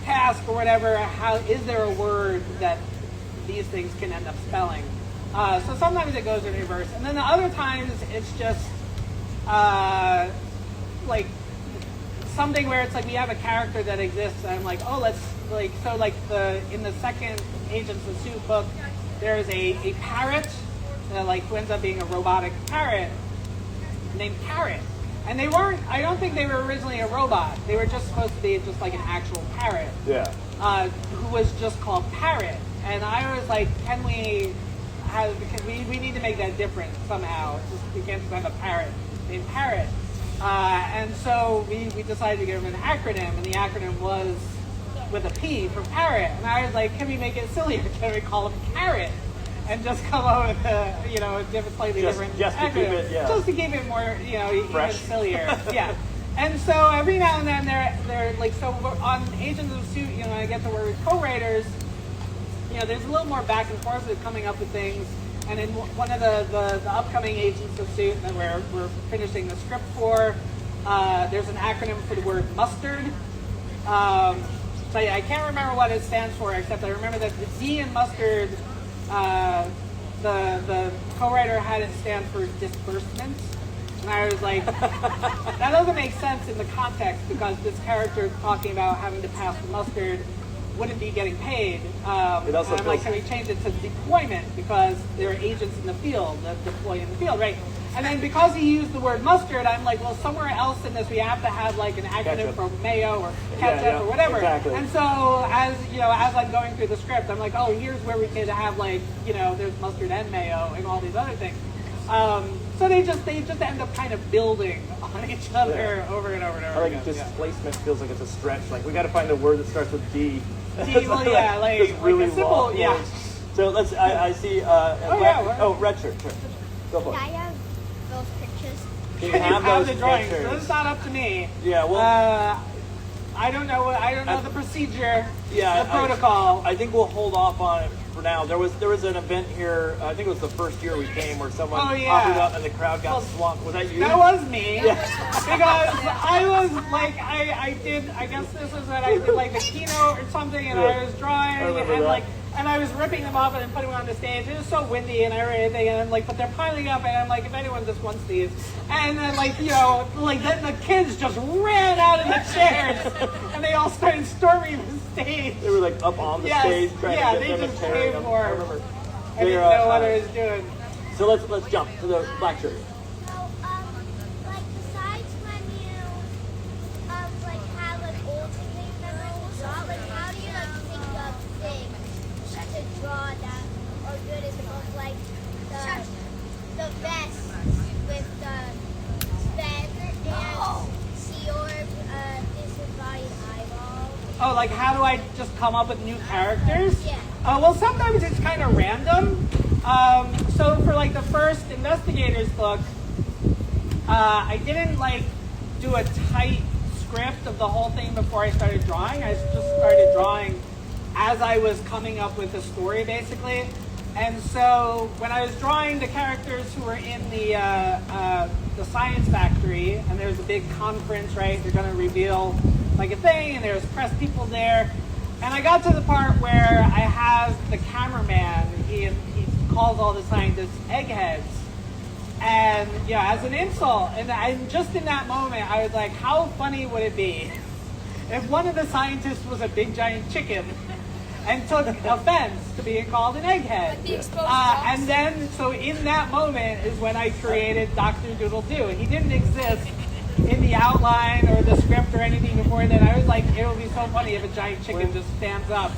task or whatever. How is there a word that these things can end up spelling? So sometimes it goes in reverse, and then the other times it's just like something where it's like we have a character that exists, and I'm like, oh, let's in the second Agents of Suit book, there's a parrot who ends up being a robotic parrot named Parrot, and they weren't. I don't think they were originally a robot. They were just supposed to be just like an actual parrot. Yeah. Who was just called Parrot, and I was like, we need to make that different somehow. We can't just have a parrot named Parrot. And so we decided to give him an acronym, and the acronym was with a P for parrot. And I was like, can we make it sillier? Can we call him Carrot? And just come up with a slightly different acronym. Just to keep it more, even sillier. Yeah. And so every now and then they're like, so on Agents of Suit, I get to work with co-writers. There's a little more back and forth with coming up with things. And in one of the upcoming Agents of Suit that we're finishing the script for, there's an acronym for the word mustard. So I can't remember what it stands for, except I remember that the D in mustard, the co-writer had it stand for disbursement. And I was like, that doesn't make sense in the context, because this character talking about having to pass the mustard wouldn't be getting paid. And I'm like, can we change it to deployment, because there are agents in the field that deploy in the field, right? And then because he used the word mustard, I'm like, well, somewhere else in this we have to have like an acronym for mayo or ketchup or whatever. Exactly. And so as I'm going through the script, I'm like, oh, here's where we could have there's mustard and mayo and all these other things. So they just end up kind of building on each other over and over and over. I like displacement feels like it's a stretch. Like we got to find a word that starts with D. Well, yeah, like really a simple, long yeah. words. So let's. I see. Red shirt. Sure. Go for it. I have those pictures. You have those the drawings. pictures. So it's not up to me. Yeah. Well. I don't know the procedure. Yeah. The protocol. I think we'll hold off on it for now. There was an event here. I think it was the first year we came where someone offered up and the crowd got swamped. Was that you? That was me. Yeah. Because I was like, I guess this was when I did like the keynote or something, and I was drawing, and like And I was ripping them off and then putting them on the stage. It was so windy and everything, and I'm like, but they're piling up, and I'm like, if anyone just wants these. And then like, you know, like then the kids just ran out of the chairs, and they all started storming the stage. They were like up on the stage trying to get them they and just carrying came them. for I it. remember. I didn't know what I was doing. So let's jump to the black shirt. So, like besides when you, like have like old things members to draw, like how do you like think of things to draw that are good in the book, like the vest with the Sven and Seor's disembodied eyeball? Oh, like how do I just come up with new characters? Yeah. Well, sometimes it's kind of random. So for like the first Investigators book, I didn't like do a tight script of the whole thing before I started drawing. I just started drawing as I was coming up with the story, basically. And so when I was drawing the characters who were in the science factory, and there's a big conference, right? They're going to reveal like a thing, and there's press people there. And I got to the part where I have the cameraman. He calls all the scientists eggheads, and yeah, as an insult. And just in that moment, I was like, how funny would it be if one of the scientists was a big giant chicken and took offense to being called an egghead? Like the exposed dogs. And then, so in that moment is when I created Dr. Doodle Do. He didn't exist in the outline or the script or anything before then. I was like, it would be so funny if a giant chicken just stands up.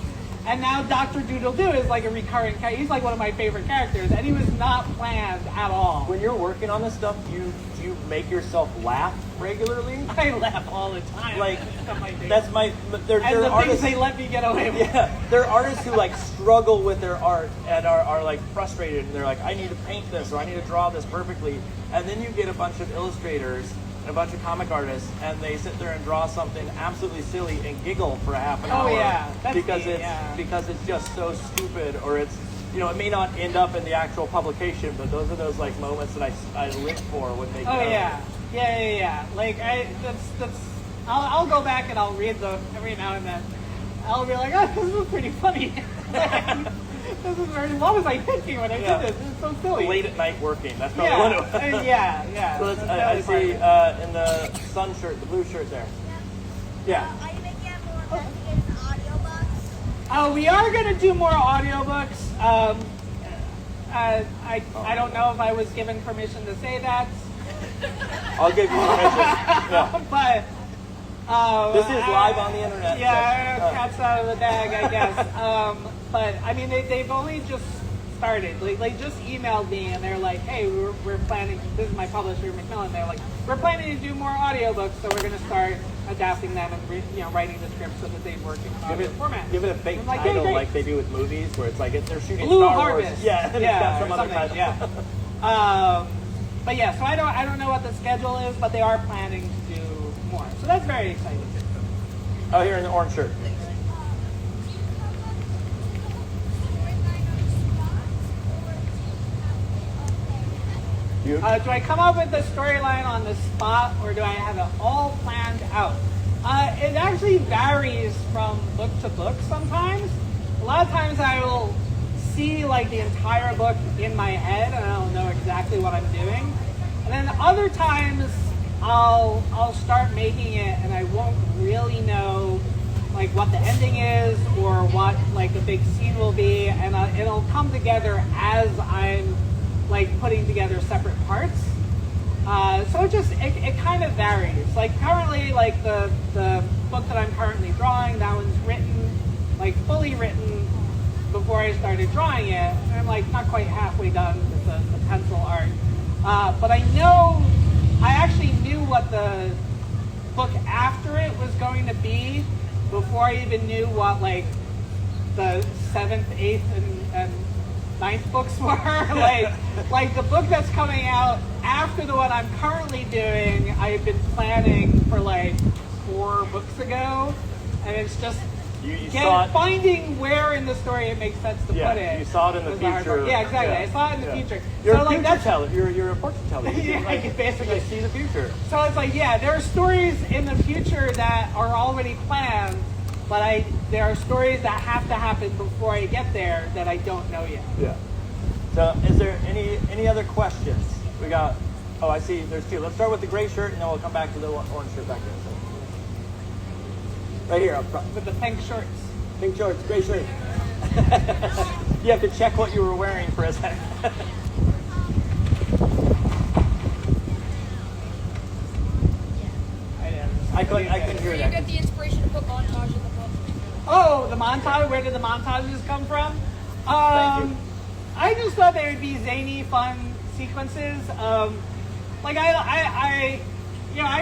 And now Dr. Doodle Do is like a recurring character. He's like one of my favorite characters, and he was not planned at all. When you're working on this stuff, do you make yourself laugh regularly? I laugh all the time. Like, Stuff like that. that's my. There and the are things artists. they let me get away with. Yeah, there are artists who like struggle with their art and are like frustrated, and they're like, I need to paint this or I need to draw this perfectly. And then you get a bunch of illustrators and a bunch of comic artists, and they sit there and draw something absolutely silly and giggle for a half an hour. Oh, yeah. That's because me, it's yeah. because it's just so stupid, or it's, you know, it may not end up in the actual publication, but those are those like moments that I live for when they. Oh yeah. Like I'll go back and I'll read them every now and then. I'll be like, oh, this is pretty funny. This is very. What was I thinking when I did this? This is so silly. Late at night working. That's probably one of them. Yeah. So That's I totally see part of it. in the sun shirt, the blue shirt there. Yeah. Are you making it more investigative audiobooks? We are going to do more audiobooks. I don't know if I was given permission to say that. I'll give you permission. Yeah. But This is live on the internet. Yeah, so, cat's out of the bag, I guess. But I mean, they've only just started. They just emailed me and they're like, "Hey, we're planning." This is my publisher, Macmillan. They're like, "We're planning to do more audiobooks, so we're going to start adapting them and writing the script so that they work in audio format." Give it a fake I'm like, title "Hey, great." like they do with movies, where it's like they're shooting Blue Star Wars. Harvest. Yeah, and it's got some or other something, title. yeah. But yeah, so I don't know what the schedule is, but they are planning to do more. So that's very exciting. Oh, here in the orange shirt. You? Do I come up with the storyline on the spot, or do I have it all planned out? It actually varies from book to book sometimes. A lot of times I will see like the entire book in my head and I don't know exactly what I'm doing. And then other times I'll start making it and I won't really know like what the ending is or what like the big scene will be, and it'll come together as I'm like putting together separate parts. So it kind of varies. Like currently, like the book that I'm currently drawing, that one's written, like fully written before I started drawing it. And I'm like not quite halfway done with the pencil art. But I actually knew what the book after it was going to be before I even knew what like the 7th, 8th, and 9th books were. like the book that's coming out after the one I'm currently doing, I've been planning for like 4 books ago, and it's just You saw it. finding where in the story it makes sense to put it. You saw it in the was the hard future. part. Yeah, exactly. Yeah. I saw it in the Yeah. future. You're so a like future that's teller. You're a fortune teller. You Yeah, can, like, basically. you see the future. So it's like, yeah, there are stories in the future that are already planned, but there are stories that have to happen before I get there that I don't know yet. Yeah. So is there any other questions? We got, oh, I see there's two. Let's start with the gray shirt and then we'll come back to the orange shirt back there. So. Right here up front. With the pink shorts. Pink shorts, gray shirt. You have to check what you were wearing for a second. I couldn't hear Where you that. get the inspiration to put montage in the book? Oh, the montage. Where did the montages come from? Thank you. I just thought they would be zany, fun sequences. Like I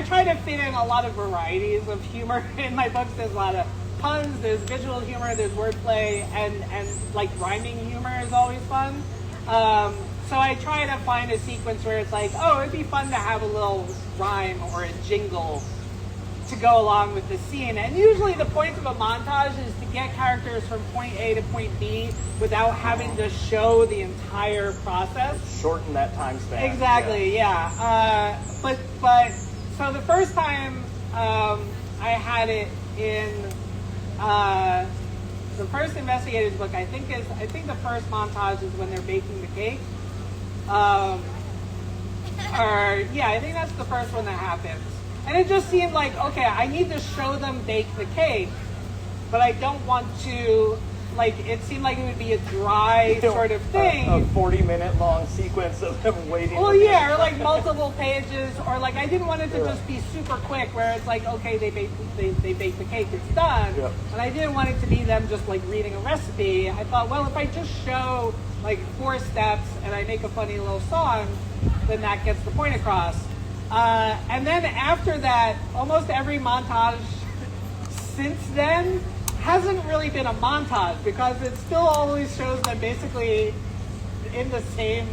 try to fit in a lot of varieties of humor in my books. There's a lot of puns, there's visual humor, there's wordplay, and like rhyming humor is always fun. So I try to find a sequence where it's like, oh, it'd be fun to have a little rhyme or a jingle to go along with the scene. And usually the point of a montage is to get characters from point A to point B without having to show the entire process. Shorten that time span. Exactly, yeah. But so the first time I had it in the first investigator's book, I think the first montage is when they're baking the cake. I think that's the first one that happens. And it just seemed like, okay, I need to show them bake the cake, but I don't want to, like, it seemed like it would be a dry sort of thing. A 40-minute long sequence of them waiting. Well, yeah, or like multiple pages, or like I didn't want it to just be super quick, where it's like, okay, they bake the cake, it's done. Yeah. And I didn't want it to be them just like reading a recipe. I thought, well, if I just show like 4 steps and I make a funny little song, then that gets the point across. And then after that, almost every montage since then hasn't really been a montage, because it still always shows them basically in the same,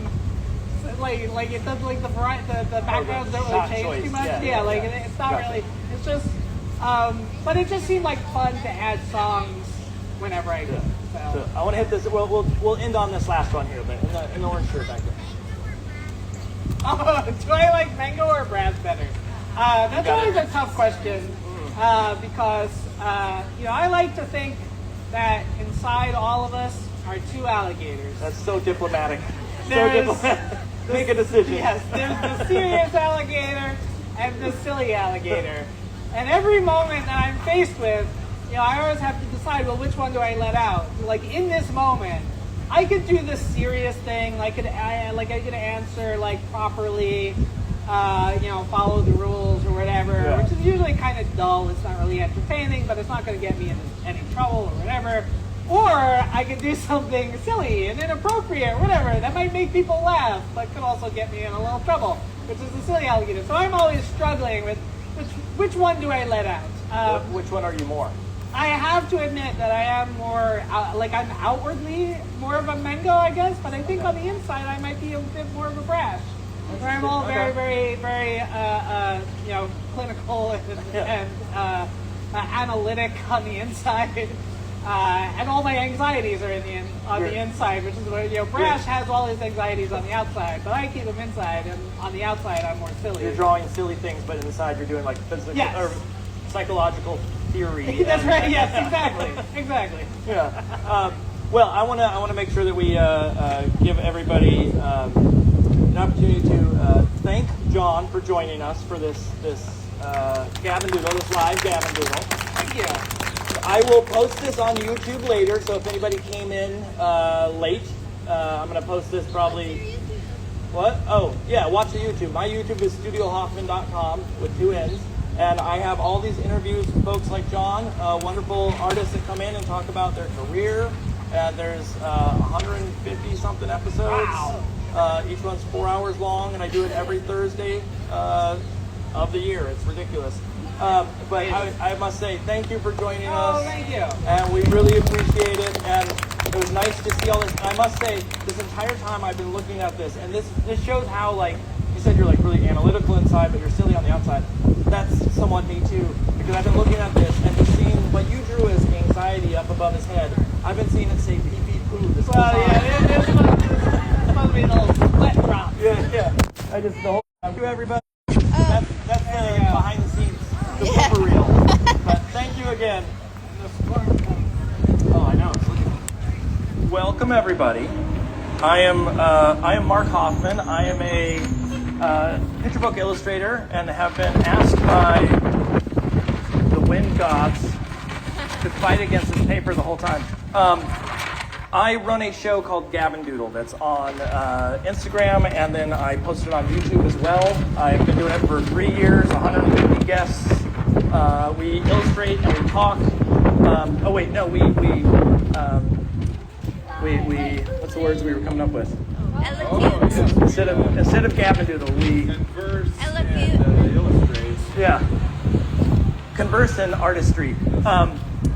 like it does, like the backgrounds don't really change too much. It's not really. It's just, but it just seemed like fun to add songs whenever I could. So I want to hit this. We'll end on this last one here, but in the orange shirt back there. Oh, do I like mango or brass better? That's always a tough question, because I like to think that inside all of us are 2 alligators. That's so diplomatic. There's Make a decision. Yes, there's the serious alligator and the silly alligator. And every moment that I'm faced with, I always have to decide, well, which one do I let out? Like in this moment, I could do the serious thing. I could answer like properly, follow the rules or whatever, which is usually kind of dull. It's not really entertaining, but it's not going to get me in any trouble or whatever. Or I could do something silly and inappropriate, or whatever, that might make people laugh, but could also get me in a little trouble, which is the silly alligator. So I'm always struggling with which one do I let out? Which one are you more? I have to admit that I am more, I'm outwardly more of a mango, I guess, but I think on the inside I might be a bit more of a brash. Where I'm all very, very, very, clinical and analytic on the inside. And all my anxieties are on the inside, which is where, brash has all his anxieties on the outside, but I keep them inside, and on the outside I'm more silly. You're drawing silly things, but inside you're doing like physical or psychological theory. That's right. Yes, exactly. Yeah. Well, I want to make sure that we give everybody an opportunity to thank John for joining us for this Gab and Doodle, this live Gab and Doodle. Thank you. I will post this on YouTube later, so if anybody came in late, I'm going to post this probably. What? Oh, yeah, watch the YouTube. My YouTube is Studiohoffmann.com with 2 N's. And I have all these interviews with folks like John, wonderful artists that come in and talk about their career. There's 150-something episodes. Wow. Each one's 4 hours long, and I do it every Thursday of the year. It's ridiculous. But I must say, thank you for joining us. Oh, thank you. And we really appreciate it. And it was nice to see all this. I must say, this entire time I've been looking at this, and this shows how, like, you said you're like really analytical inside, but you're silly on the outside. That's somewhat me too, because I've been looking at this and just seeing what you drew as anxiety up above his head. I've been seeing it say pee pee poo this whole time. It's supposed to be a little sweat drop. Yeah. I just the whole time. Thank you, everybody. That's the behind the scenes, the blooper reel. But thank you again. Welcome everybody. I am Mark Hoffman. I am a picture book illustrator and have been asked by the wind gods to fight against this paper the whole time. I run a show called Gab and Doodle that's on Instagram, and then I post it on YouTube as well. I've been doing it for 3 years, 150 guests. We illustrate and we talk. What's the words we were coming up with? Eloquent. Instead of Gab and Doodle, we converse Eloquent. and illustrates. yeah, converse in artistry.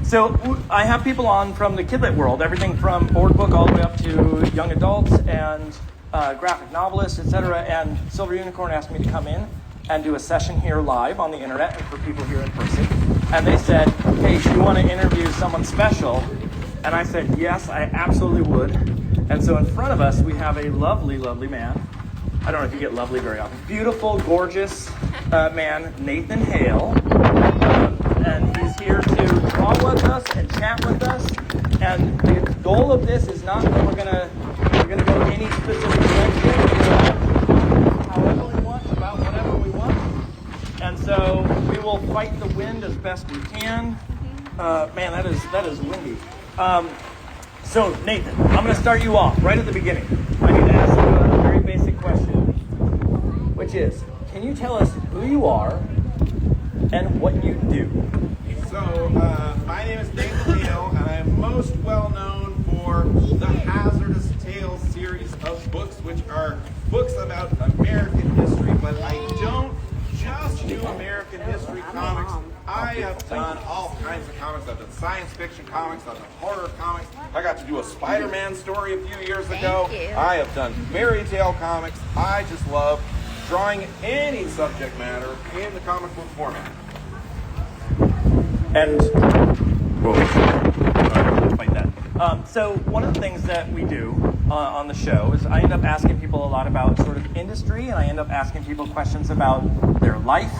So I have people on from the kidlit world, everything from board book all the way up to young adults and graphic novelists, etc. And Silver Unicorn asked me to come in and do a session here live on the internet and for people here in person. And they said, hey, do you want to interview someone special? And I said, yes, I absolutely would. And so in front of us, we have a lovely, lovely man. I don't know if you get lovely very often. Beautiful, gorgeous man, Nathan Hale. And he's here to draw with us and chat with us. And the goal of this is not that we're gonna go any specific direction. However we want, about whatever we want. And so we will fight the wind as best we can. Man, that is windy. So Nathan, I'm going to start you off right at the beginning. I need to ask you a very basic question, which is, can you tell us who you are and what you do? So, my name is Nathan Hale, and I am most well known for the Hazardous Tales series of books, which are books about American history, but I don't just do American history comics. I have done all kinds of comics. I've done science fiction comics, I've done horror comics. I got to do a Spider-Man story a few years ago. Thank you. I have done fairy tale comics. I just love drawing any subject matter in the comic book format. And fight that. So one of the things that we do on the show is I end up asking people a lot about sort of industry, and I end up asking people questions about their life.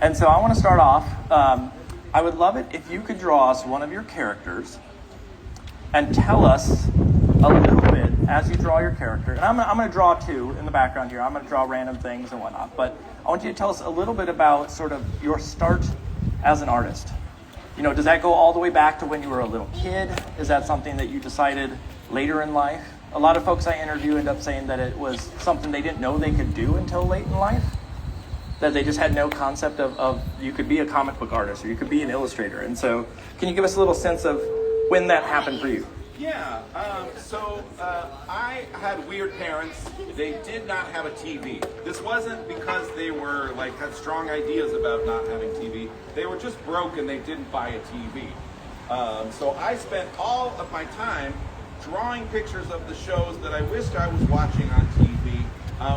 And so I want to start off. I would love it if you could draw us one of your characters and tell us a little bit as you draw your character. And I'm going to draw two in the background here. I'm going to draw random things and whatnot. But I want you to tell us a little bit about sort of your start as an artist. You know, does that go all the way back to when you were a little kid? Is that something that you decided later in life? A lot of folks I interview end up saying that it was something they didn't know they could do until late in life. That they just had no concept of you could be a comic book artist or you could be an illustrator. And so can you give us a little sense of when that happened for you? Yeah, I had weird parents. They did not have a TV. This wasn't because they were had strong ideas about not having TV. They were just broke and they didn't buy a TV. So I spent all of my time drawing pictures of the shows that I wished I was watching on TV.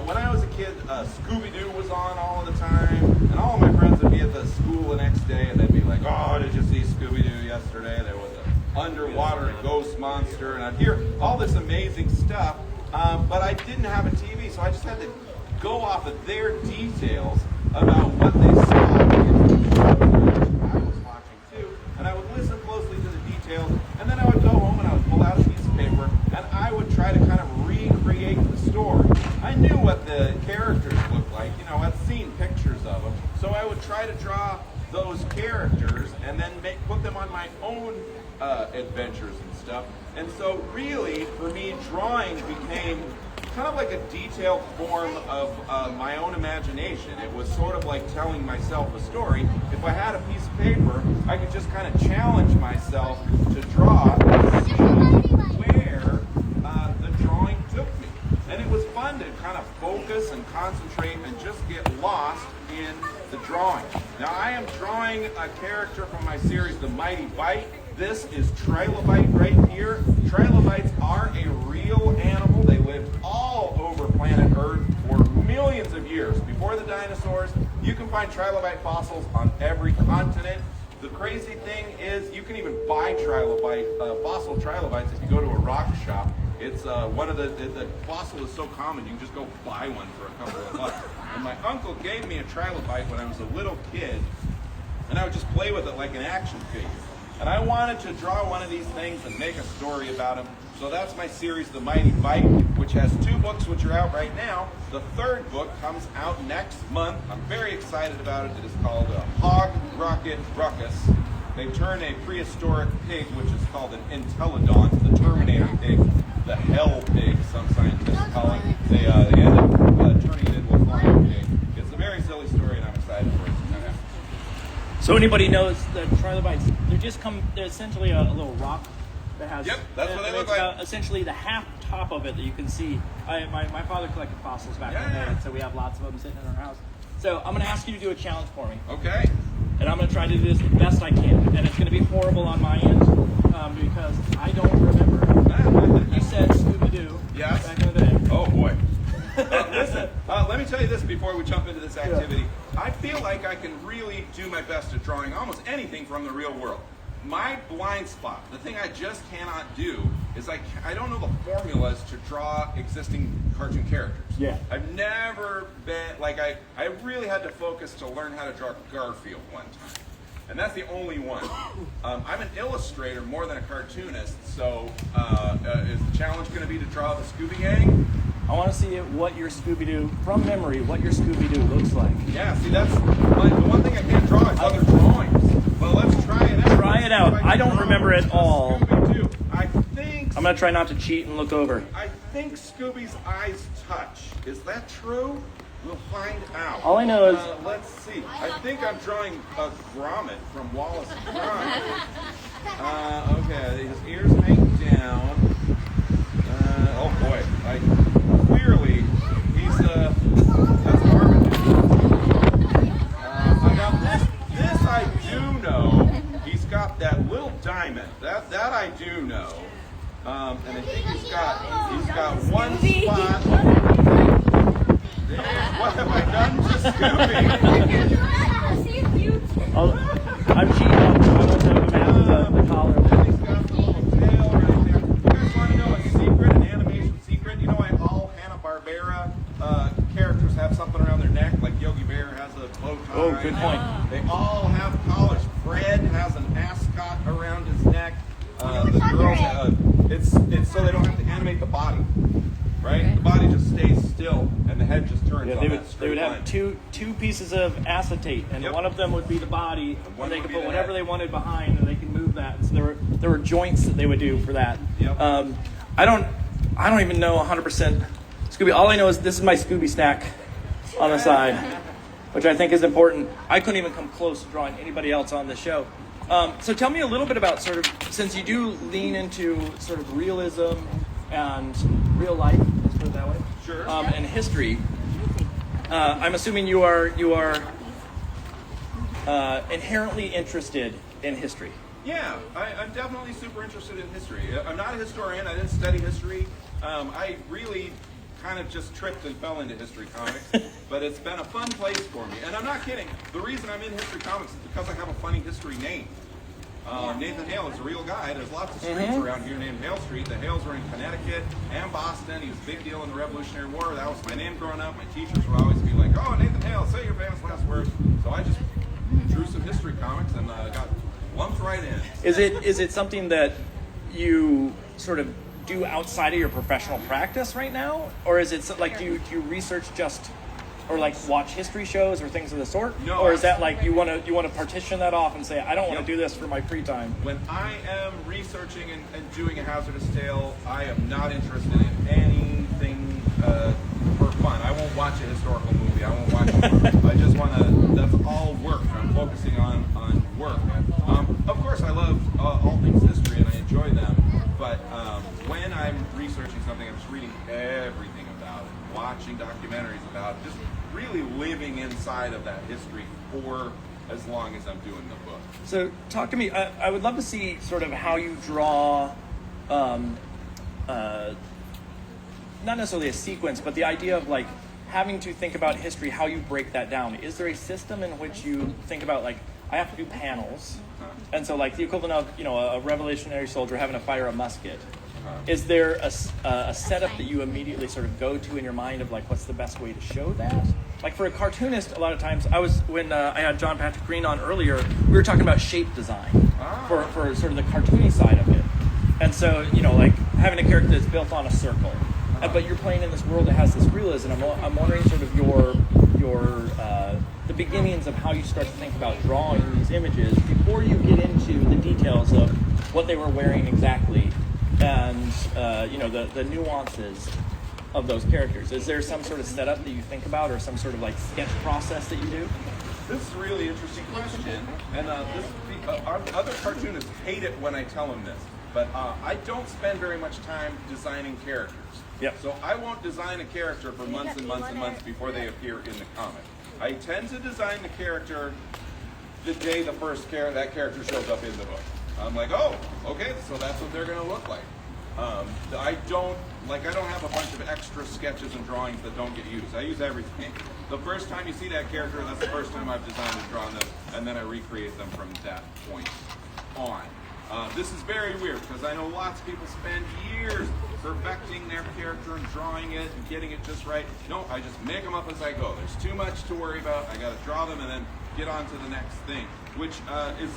When I was a kid, Scooby-Doo was on all of the time, and all of my friends would be at the school the next day, and they'd be like, oh, did you see Scooby-Doo yesterday? There was an underwater ghost monster, and I'd hear all this amazing stuff, but I didn't have a TV, so I just had to go off of their details about what they saw in the shows I was watching too, and I would listen closely to the details, and then I would go home and I would pull out a piece of paper, and I would try to kind of recreate the story. I knew what the characters looked like, you know, I'd seen pictures of them, so I would try to draw those characters and then put them on my own adventures and stuff. And so really, for me, drawing became kind of like a detailed form of my own imagination. It was sort of like telling myself a story. If I had a piece of paper, I could just kind of challenge myself to draw and see where the drawing took me. And it was fun to kind of focus and concentrate and just get lost in the drawing. Now I am drawing a character from my series, The Mighty Bite. This is trilobite right here. Trilobites are a real animal. They lived all over planet Earth for millions of years. Before the dinosaurs, you can find trilobite fossils on every continent. The crazy thing is you can even buy fossil trilobites if you go to a rock shop. It's one of the fossil is so common, you can just go buy one for a couple of bucks. And my uncle gave me a trilobite when I was a little kid, and I would just play with it like an action figure. And I wanted to draw one of these things and make a story about him. So that's my series, The Mighty Bike, which has 2 books which are out right now. The 3rd book comes out next month. I'm very excited about it. It is called Hog Rocket Ruckus. They turn a prehistoric pig, which is called an Intelodont, the Terminator pig, the Hell pig, some scientists call it. They end up turning it into a flying pig. It's a very silly story, and I'm excited for it to come out. So anybody knows the trilobites? They're essentially a little rock that has. Yep, that's what they look like. Essentially, the half top of it that you can see. My father collected fossils back in the day, so we have lots of them sitting in our house. So I'm going to ask you to do a challenge for me. Okay. And I'm going to try to do this the best I can. And it's going to be horrible on my end because I don't remember. You said Scooby-Doo Yes. back in the day. Oh, boy. Listen, let me tell you this before we jump into this activity. I feel like I can really do my best at drawing almost anything from the real world. My blind spot, the thing I just cannot do, is I don't know the formulas to draw existing cartoon characters. Yeah. I've never been, I really had to focus to learn how to draw Garfield one time. And that's the only one. I'm an illustrator more than a cartoonist, so is the challenge going to be to draw the Scooby Gang? I want to see what your Scooby-Doo, from memory, what your Scooby-Doo looks like. Yeah, see, that's the one thing I can't draw is other drawings. Well, let's try it out. Try it out. I don't remember it all. Scooby-Doo. I think... I'm going to try not to cheat and look over. I think Scooby's eyes touch. Is that true? We'll find out. All I know is... let's see. I think I'm drawing a Gromit from Wallace and Gromit. Okay, his ears hang down. Oh boy. Clearly, he's that's Marvin. This I do know. He's got that little diamond. That I do know. And I think he's got one spot. What have I done to Scooby? I'm cheating. I want to have a map of the collar. He's got the little tail right there. You guys want to know a secret, an animation secret? You know why all Hanna-Barbera characters have something around their neck? Like Yogi Bear has a bow tie. Oh, good point. They all have collars. Fred has an ascot around his neck. The girls have, it's so they don't have to animate the body. Right? Okay. The body just stays still, and the head just turns on that straight They would line. have two pieces of acetate, and one of them would be the body, and they could put whatever they wanted behind, and they could move that. So there were joints that they would do for that. Yep. I don't even know 100% Scooby. All I know is this is my Scooby snack on the side, which I think is important. I couldn't even come close to drawing anybody else on the show. So tell me a little bit about sort of, since you do lean into sort of realism and real life, let's put it that way. Sure. And history. I'm assuming you are inherently interested in history. Yeah, I'm definitely super interested in history. I'm not a historian. I didn't study history. I really kind of just tripped and fell into history comics, but it's been a fun place for me. And I'm not kidding. The reason I'm in history comics is because I have a funny history name. Nathan Hale is a real guy. There's lots of streets around here named Hale Street. The Hales were in Connecticut and Boston. He was a big deal in the Revolutionary War. That was my name growing up. My teachers would always be like, "Oh, Nathan Hale, say your famous last words." So I just drew some history comics and got lumped right in. Is it something that you sort of do outside of your professional practice right now, or is it like do you research just? Or like watch history shows or things of the sort? No. Or is that like you want to partition that off and say, I don't want to do this for my free time? When I am researching and doing a hazardous tale, I am not interested in anything for fun. I won't watch a historical movie. I won't watch I just want to, that's all work. I'm focusing on work. Of course, I love all things history and I enjoy them. But when I'm researching something, I'm just reading everything about it, watching documentaries about it, just really living inside of that history for as long as I'm doing the book. So talk to me. I would love to see sort of how you draw, not necessarily a sequence, but the idea of like having to think about history, how you break that down. Is there a system in which you think about like, I have to do panels, and so like the equivalent of a revolutionary soldier having to fire a musket. is there a setup that you immediately sort of go to in your mind of like what's the best way to show that? Like for a cartoonist, a lot of times when I had John Patrick Green on earlier, we were talking about shape design for sort of the cartoony side of it. And so, like having a character that's built on a circle, but you're playing in this world that has this realism. I'm wondering sort of your the beginnings of how you start to think about drawing these images before you get into the details of what they were wearing exactly, and the nuances of those characters. Is there some sort of setup that you think about, or some sort of like sketch process that you do? This is a really interesting question, and other cartoonists hate it when I tell them this, but I don't spend very much time designing characters. Yep. So I won't design a character for months and months and months before they appear in the comic. I tend to design the character the day that character shows up in the book. I'm like, oh, okay, so that's what they're going to look like. I don't have a bunch of extra sketches and drawings that don't get used. I use everything. The first time you see that character, that's the first time I've designed and drawn them, and then I recreate them from that point on. This is very weird because I know lots of people spend years perfecting their character and drawing it and getting it just right. No, I just make them up as I go. There's too much to worry about. I got to draw them and then get on to the next thing, which is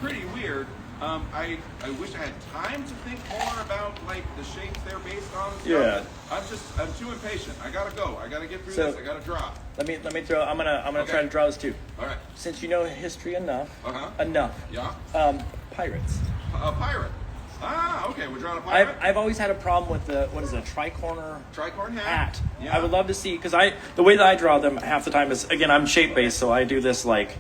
pretty weird. I wish I had time to think more about like the shapes they're based on and stuff. Yeah. But I'm too impatient. I gotta go. I gotta get through this. I gotta draw. Let me throw. I'm gonna try to draw this too. All right. Since you know history enough. Enough. Yeah. Pirates. A pirate. Ah, okay. We're drawing a pirate. I've always had a problem with the tricorn hat. Yeah. I would love to see, because the way that I draw them half the time is, again, I'm shape based, so I do this like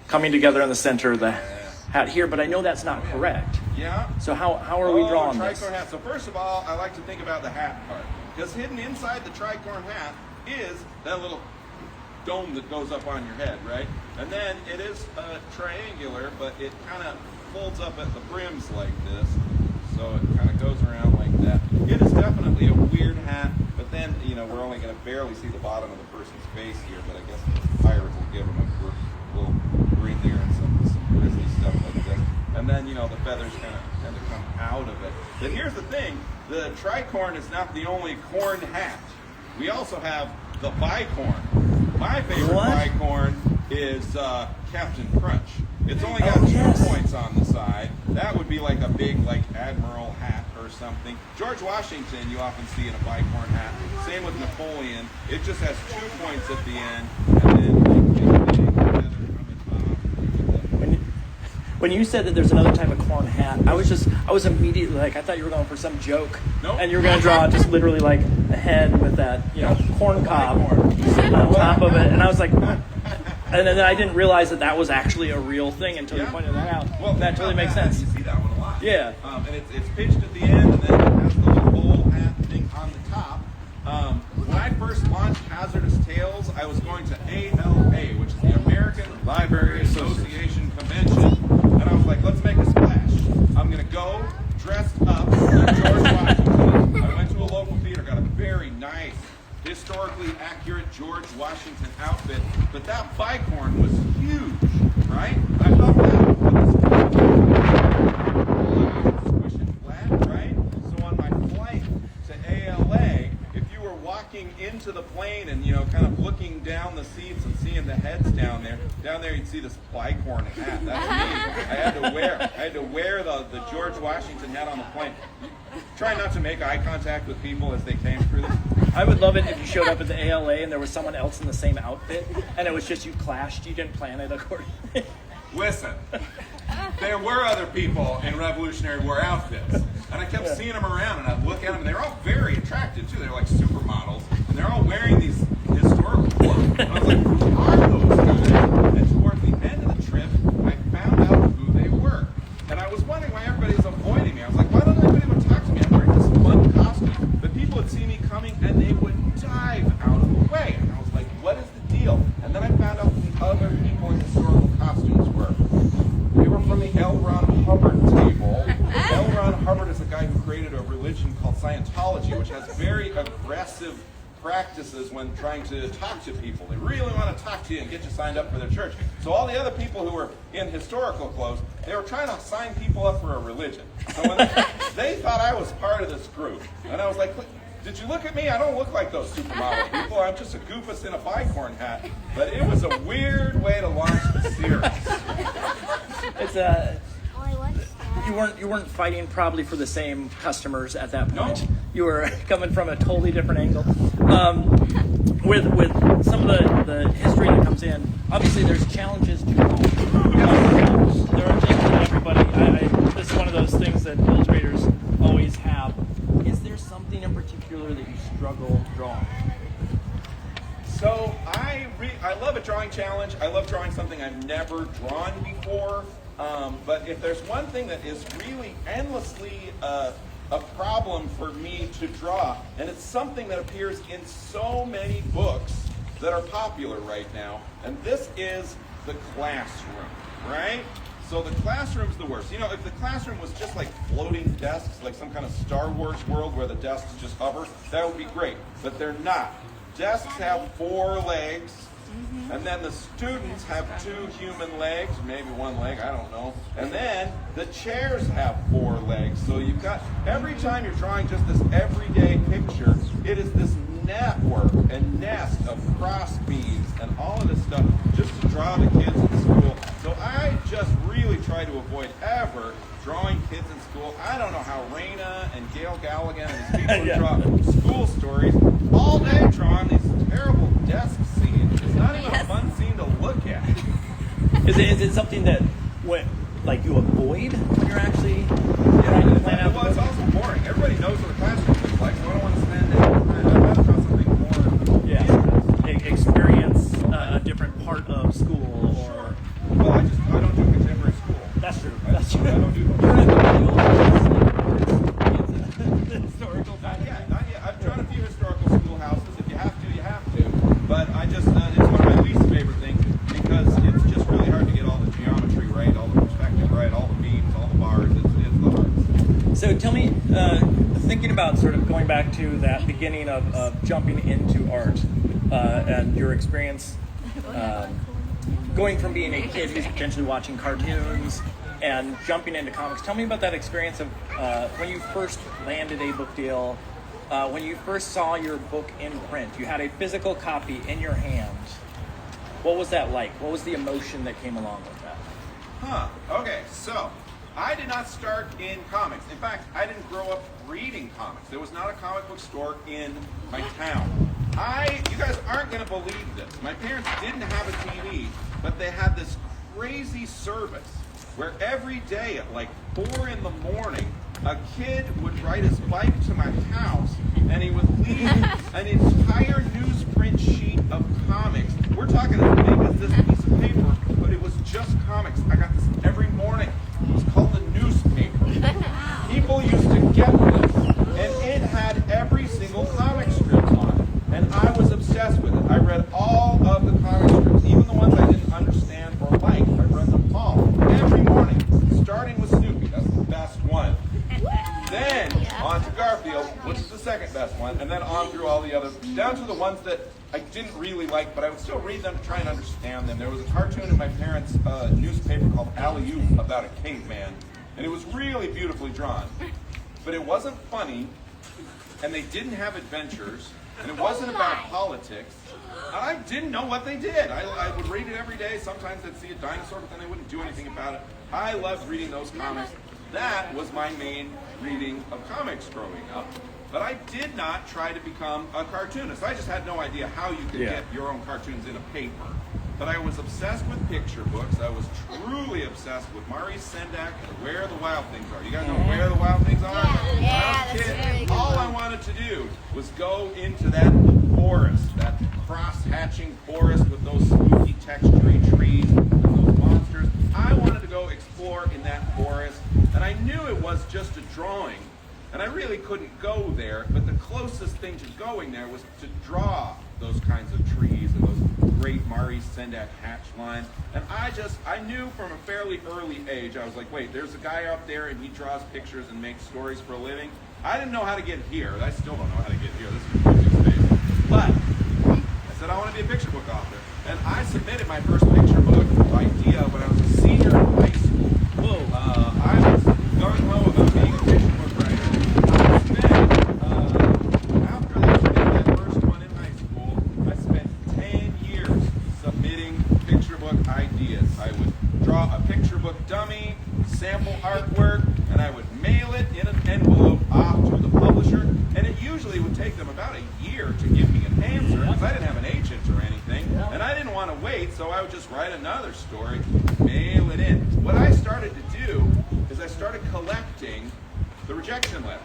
coming together in the center of the hat here, but I know that's not correct. Yeah. So how are we drawing this? Tricorn hat. So first of all, I like to think about the hat part, because hidden inside the tricorn hat is that little dome that goes up on your head, right? And then it is triangular, but it kind of folds up at the brims like this, so it kind of goes around like that. It is definitely a weird hat, but then, we're only going to barely see the bottom of the person's face here, but I guess the pirates will give them a little green there and some grizzly stuff like this. And then, the feathers kind of tend to come out of it. But here's the thing, the tricorn is not the only corn hat. We also have the bicorn. My favorite bicorn is Captain Crunch. It's only got 2 points on the side. That would be like a big, admiral hat or something. George Washington, you often see in a bicorn hat. Same with Napoleon. It just has 2 points at the end, and then big feather on the top. When you said that there's another type of corn hat, I was immediately like, I thought you were going for some joke. Nope. And you were going to draw just literally like a head with that, corn cob on top of it. And I was like, and then I didn't realize that was actually a real thing until you pointed that out. Well, that totally makes sense. You see that one a lot. Yeah. And it's pitched at the end, and then it has the little bowl hat thing on the top. When I first launched Hazardous Tales, I was going to ALA, which is the American Library Association Convention. And I was like, let's make a splash. I'm going to go dressed up like George Washington. I went to a local theater, got a very nice, historically accurate George Washington outfit, but that bicorn was huge, right? I thought that was squish it flat, right? So on my flight to ALA, if you were walking into the plane and, kind of looking down the seats and seeing the heads down there you'd see this bicorn hat. That's me. I had to wear the George Washington hat on the plane. Try not to make eye contact with people as they came through this. I would love it if you showed up at the ALA and there was someone else in the same outfit, and it was just you clashed. You didn't plan it accordingly. Listen, there were other people in Revolutionary War outfits, and I kept seeing them around, and I'd look at them, and they were all very attractive too. They were like supermodels, and they're all wearing these historical clothes. And I was like, who are those guys? And toward the end of the trip, I found out who they were, and I was wondering why everybody was avoiding me. I was like, why don't anybody want to talk to me? I'm wearing this fun costume, but people would see me coming, and they would dive out of the way. And I was like, what is the deal? And then I found out who the other people in historical costumes were. They were from the L. Ron Hubbard table. L. Ron Hubbard is a guy who created a religion called Scientology, which has very aggressive practices when trying to talk to people. They really want to talk to you and get you signed up for their church. So all the other people who were in historical clothes, they were trying to sign people up for a religion. So when they thought I was part of this group. And I was like, did you look at me? I don't look like those supermodel people. I'm just a goofus in a bicorn hat. But it was a weird way to launch the series. It's you weren't fighting probably for the same customers at that point. No. You were coming from a totally different angle. With some of the history that comes in, obviously there's challenges to all. There are things that everybody. This is one of those things that illustrators always have. Is there something in particular that you struggle drawing? So I love a drawing challenge. I love drawing something I've never drawn before. But if there's one thing that is really endlessly a problem for me to draw, and it's something that appears in so many books that are popular right now, and this is the classroom, right? So the classroom's the worst. You know, if the classroom was just like floating desks, like some kind of Star Wars world where the desks just hover, that would be great. But they're not. Desks have 4 legs, and then the students have 2 human legs, maybe 1 leg, I don't know. And then the chairs have 4 legs. So you've got, every time you're drawing just this everyday picture, it is this network and nest of cross beams and all of this stuff just to draw the kids in school. So I just really try to avoid ever drawing kids in school. I don't know how Raina and Gail Galligan and these people who draw school stories all day drawing these terrible desk scenes. It's not even a fun scene to look at. Is it something that you avoid when you're actually trying to plan out? Well, it's also boring. Everybody knows what a classroom looks like, so I don't want to spend it. I'd rather draw something more. Experience a different part of school, or well, I don't do contemporary school. That's true. I don't do historical Not yet. I've drawn a few historical schoolhouses. If you have to, you have to. But I just, it's one of my least favorite things because it's just really hard to get all the geometry right, all the perspective right, all the beams, all the bars. It's the hardest. So tell me, thinking about sort of going back to that beginning of jumping into art and your experience going from being a kid who's potentially watching cartoons and jumping into comics. Tell me about that experience of when you first landed a book deal, when you first saw your book in print. You had a physical copy in your hand. What was that like? What was the emotion that came along with that? Okay, so I did not start in comics. In fact, I didn't grow up reading comics. There was not a comic book store in my town. You guys aren't going to believe this. My parents didn't have a TV, but they had this crazy service where every day at like 4 in the morning, a kid would ride his bike to my house and he would leave an entire newsprint sheet of comics. We're talking as big as this piece of paper, but it was just comics. I got this every morning. It was called the newspaper. People used to get this, and it had every single comic strip on it. And I was obsessed with it. I read all of the comic strips, even the ones I didn't understand or like. I read them all every morning, starting with Snoopy. That's the best one. Then on to Garfield, which is the second best one, and then on through all the others, down to the ones that I didn't really like, but I would still read them to try and understand them. There was a cartoon in my parents' newspaper called Alley-Oop about a caveman, and it was really beautifully drawn. But it wasn't funny, and they didn't have adventures, and it wasn't about politics. I didn't know what they did. I would read it every day. Sometimes I'd see a dinosaur, but then they wouldn't do anything about it. I loved reading those comics. That was my main reading of comics growing up. But I did not try to become a cartoonist. I just had no idea how you could get your own cartoons in a paper. But I was obsessed with picture books. I was truly obsessed with Maurice Sendak and Where the Wild Things Are. You guys know Where the Wild Things Are? Yeah, that's a very good all one. I wanted to do was go into that forest, that cross-hatching forest with those spooky textury trees and those monsters. I wanted to go explore in that forest, and I knew it was just a drawing, and I really couldn't go there, but the closest thing to going there was to draw those kinds of trees and those great Maurice Sendak hatch lines. And I knew from a fairly early age, I was like, wait, there's a guy up there and he draws pictures and makes stories for a living. I didn't know how to get here. I still don't know how to get here. This is confusing space. But I said I want to be a picture book author. And I submitted my first picture book idea when I was a senior in high school. Whoa. I was going home about being a picture book writer. I spent, after I submitted that first one in high school, I spent 10 years submitting picture book ideas. I would draw a picture book dummy, sample artwork, and I would mail it in an envelope off to the publisher. And it usually would take them about a year to give me an answer because I didn't have an agent or anything. And I didn't want to wait, so I would just write another story, mail it in. What I started to do is I started collecting the rejection letters.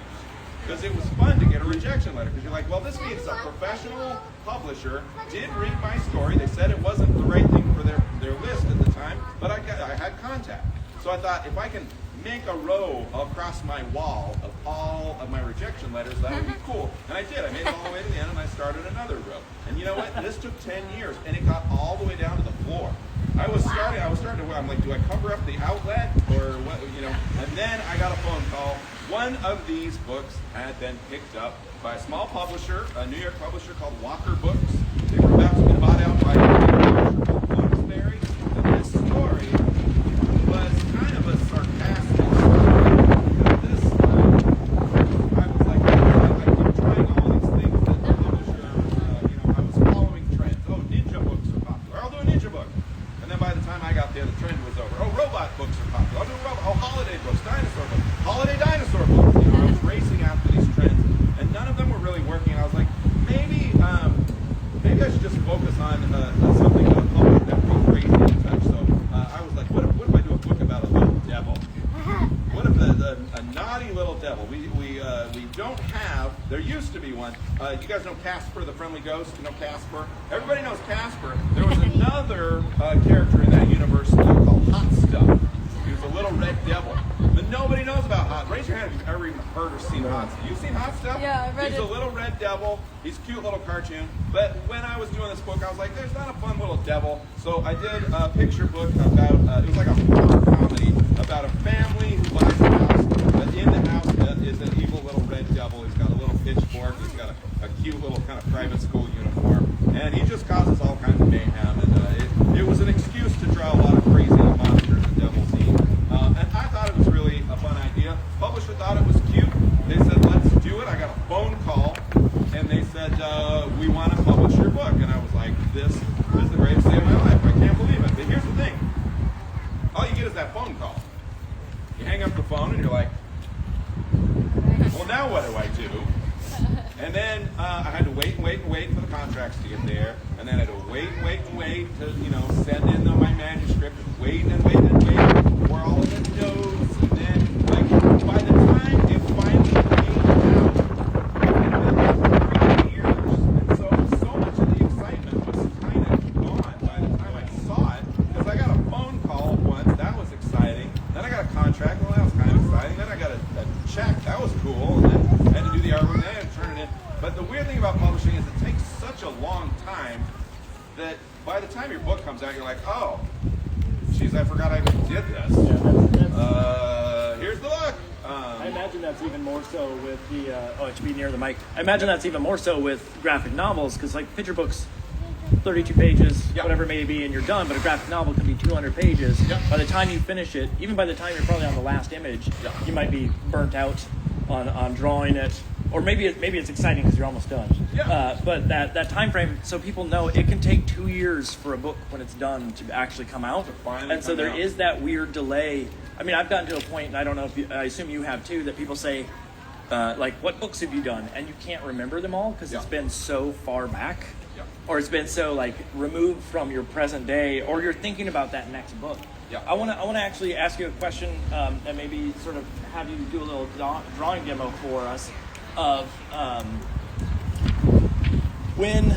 Because it was fun to get a rejection letter. Because you're like, well, this means a professional publisher did read my story. They said it wasn't the right thing for their list at the time, but I had contact. So I thought, if I can make a row across my wall of all of my rejection letters, that would be cool. And I did. I made it all the way to the end, and I started another row. And you know what? This took 10 years, and it got all the way down to the floor. I was starting to, I'm like, do I cover up the outlet, or what, you know? And then I got a phone call. One of these books had been picked up by a small publisher, a New York publisher called Walker Books. They were about to be bought out by a publisher called Bloomsbury. And this story was kind of a sarcastic story. This, I was like, I keep trying all these things that the publisher, I was following trends. Oh, ninja books are popular. I'll do a ninja book. And then by the time I got there, the trend was over. Oh, robot books are popular. I'll do a robot. Oh, holiday books, dinosaur books, holiday dinosaur books. You know, I was racing after these trends, and none of them were really working. I was like, maybe I should just focus on something that a publisher that would be crazy to touch. So I was like, what if I do a book about a little devil? What if a naughty little devil? We don't have. There used to be one. You guys know Casper, the friendly ghost? You know Casper? Everybody knows Casper. There was another character in that universe called Hot Stuff. He was a little red devil. But nobody knows about Hot. Raise your hand if you've ever even heard or seen Hot Stuff. You've seen Hot Stuff? Yeah, I've read He's it. a little red devil. He's a cute little cartoon. But when I was doing this book, I was like, there's not a fun little devil. So I did a picture book about, it was like a horror comedy about a family who buys a house. But in the house is an evil little red devil. He's got a little pitchfork. He's got a cute little kind of private school uniform. And he just causes all kinds of mayhem. And it was an excuse to draw a lot of crazy monsters and devil scenes. And I thought it was really a fun idea. Publisher thought it was cute. They said, let's do it. I got a phone call, and they said, we want to publish your book. And I was like, this is the greatest day of my life. I can't believe it. But here's the thing. All you get is that phone call. You hang up the phone, and you're like, well, now what do I do? And then I had to wait for the contracts to get there. And then I had to wait to, send in my manuscript and wait for all of the notes. And then, by the time it finally came out, it had been 3 years. And so much of the excitement was kind of gone by the time I saw it. Because I got a phone call once. That was exciting. Then I got a contract. Well, that was kind of exciting. Then I got a check. That was cool. And then I had to do the artwork. Then I had to turn it in. But the weird thing about publishing is it takes such a long time that by the time your book comes out, you're like, oh, geez, I forgot I even did this. Yeah, here's the book. I imagine that's even more so with the, it should be near the mic. I imagine that's even more so with graphic novels, because like picture books, 32 pages, Yeah. whatever it may be, and you're done, but a graphic novel can be 200 pages. Yeah. By the time you finish it, even by the time you're probably on the last image, Yeah. you might be burnt out on drawing it. Or maybe it's exciting because you're almost done. Yeah. But that time frame, so people know it can take 2 years for a book when it's done to actually come out. finally And so come there out. is that weird delay. I mean, I've gotten to a point, and I don't know if I assume you have too, that people say, like, what books have you done? And you can't remember them all because it's Yeah. been so far back. Yeah. Or it's been so like removed from your present day, or you're thinking about that next book. Yeah. I want to actually ask you a question, and maybe sort of have you do a little drawing demo for us of when.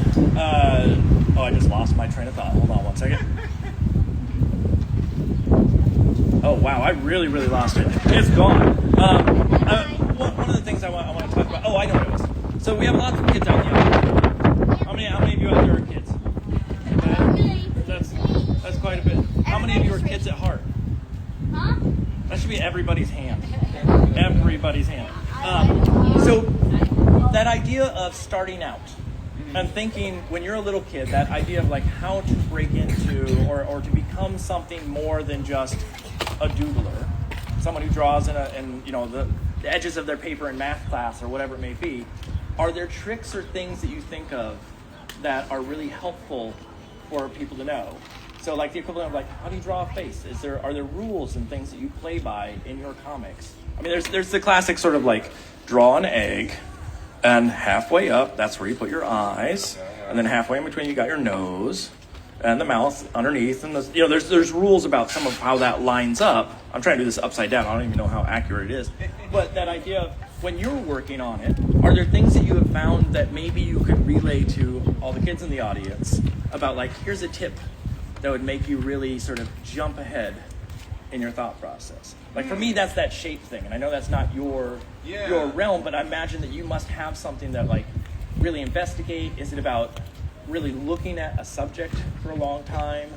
I just lost my train of thought. Hold on one second. Oh wow, I really lost it. It's gone. One of the things I want to talk about. Oh, I know what it was. So we have lots of kids out there. How many of you out there are kids? Okay. That's quite a bit. How many of you are kids at heart? Huh? That should be everybody's hand. Everybody's hand. So that idea of starting out, and thinking when you're a little kid, that idea of like how to break into or to become something more than just a doodler, someone who draws in you know the edges of their paper in math class or whatever it may be. Are there tricks or things that you think of that are really helpful for people to know? So like the equivalent of like, how do you draw a face? Are there rules and things that you play by in your comics? I mean, there's the classic sort of like draw an egg, and halfway up, that's where you put your eyes, and then halfway in between you got your nose, and the mouth underneath, and there's rules about some of how that lines up. I'm trying to do this upside down. I don't even know how accurate it is, but that idea of when you're working on it, are there things that you have found that maybe you could relay to all the kids in the audience about like, here's a tip that would make you really sort of jump ahead in your thought process? Like for me, that's that shape thing, and I know that's not your realm, but I imagine that you must have something that like really investigate. Is it about really looking at a subject for a long time?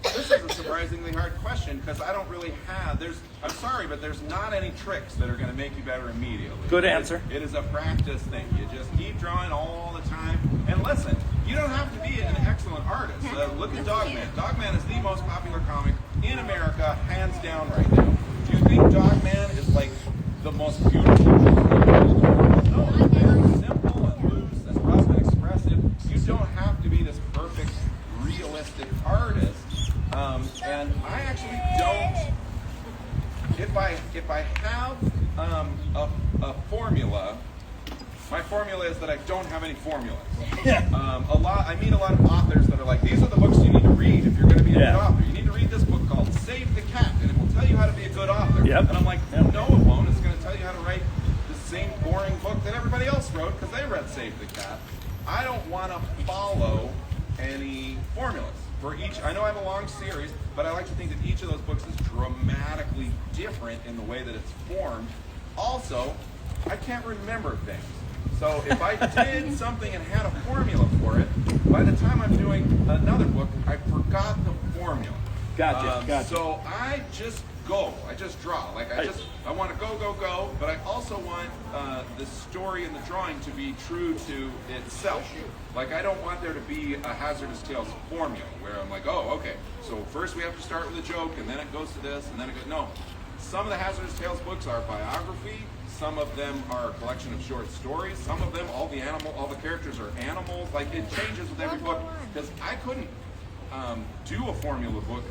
This is a surprisingly hard question because I don't really have. I'm sorry, but there's not any tricks that are going to make you better immediately. Good answer. It is a practice thing. You just keep drawing all the time. And listen, you don't have to be an excellent artist. Look at Dogman. Dogman is the most popular comic in America, hands down right now. Do you think Dogman is like the most beautiful comic? No, it's very simple and loose and rough and expressive. You don't have to be this perfect, realistic artist. And I actually don't. If I have a formula, my formula is that I don't have any formulas. I meet a lot of authors that are like, these are the books you need to read if you're going to be a good author. You need to read this book called Save the Cat, and it will tell you how to be a good author. Yep. And I'm like, no, it won't. It's going to tell you how to write the same boring book that everybody else wrote because they read Save the Cat. I don't want to follow any formulas. For each, I know I have a long series, but I like to think that each of those books is dramatically different in the way that it's formed. Also, I can't remember things. So if I did something and had a formula for it, by the time I'm doing another book, I forgot the formula. Gotcha. So I just go. I just draw. I want to go, but I also want the story and the drawing to be true to itself. Like, I don't want there to be a Hazardous Tales formula where I'm like, oh, okay, so first we have to start with a joke, and then it goes to this, and then it goes, no. Some of the Hazardous Tales books are biography. Some of them are a collection of short stories. Some of them, all the characters are animals. Like, it changes with every book, because I couldn't do a formula book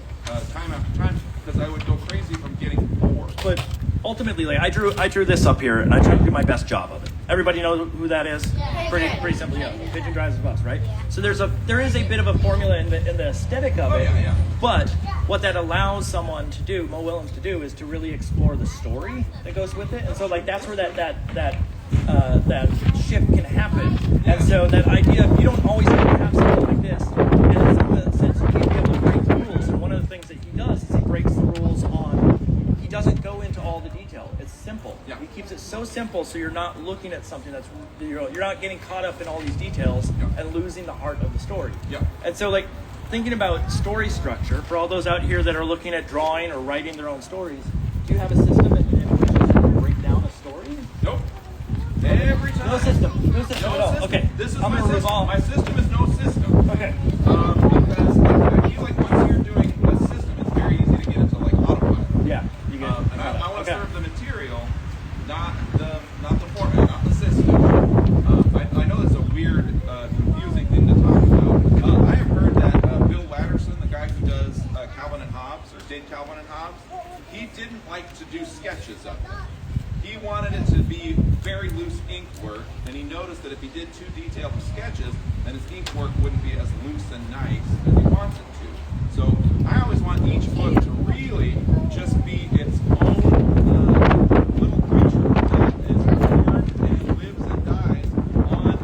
time after time because I would go crazy from getting bored. But ultimately, like I drew this up here, and I tried to do my best job of it. Everybody knows who that is? Yeah. Pretty simple, yeah. Pigeon drives the bus, right? So there is a bit of a formula in the aesthetic of it. Yeah. But what that allows someone to do, Mo Willems to do, is to really explore the story that goes with it. And so like that's where that shift can happen. And so that idea of you don't always have to have something like this. And in some sense, you need to be able to break the rules. And one of the things that he does is he breaks the rules on. He doesn't go into all the detail. It's simple. Yeah. He keeps it so simple, so you're not looking at something that's you're not getting caught up in all these details and losing the heart of the story. Yeah. And so, like thinking about story structure for all those out here that are looking at drawing or writing their own stories, do you have a system in which you break down a story? Nope. Every time. No system. No system at all. System. Okay. This is I'm my gonna system. revolve. My system is no system. Okay. Because I feel like once you're doing a system, it's very easy to get into like autopilot. Yeah. You get. And I want to serve the material, not the format, not the system. I know that's a weird, confusing thing to talk about. I have heard that Bill Watterson, the guy who does Calvin and Hobbes, or did Calvin and Hobbes, he didn't like to do sketches of it. He wanted it to be very loose ink work, and he noticed that if he did too detailed of sketches, then his ink work wouldn't be as loose and nice as he wants it to. So I always want each book to really just be its own little creature that is born and lives and dies on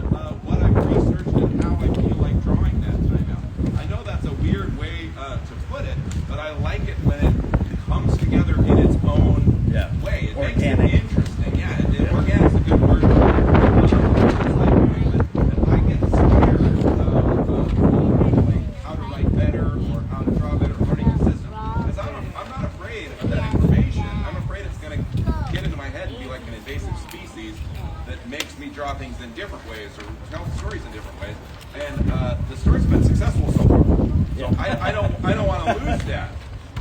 what I've researched and how I feel like drawing that time out. I know that's a weird way to put it, but I like it when it comes together in its own way. It makes it interesting. Yeah, organic's a good word. I get scared of how to write better or how to draw better, learning a system. Because I'm not afraid of that. and the story's been successful so far. So Yeah. I don't want to lose that.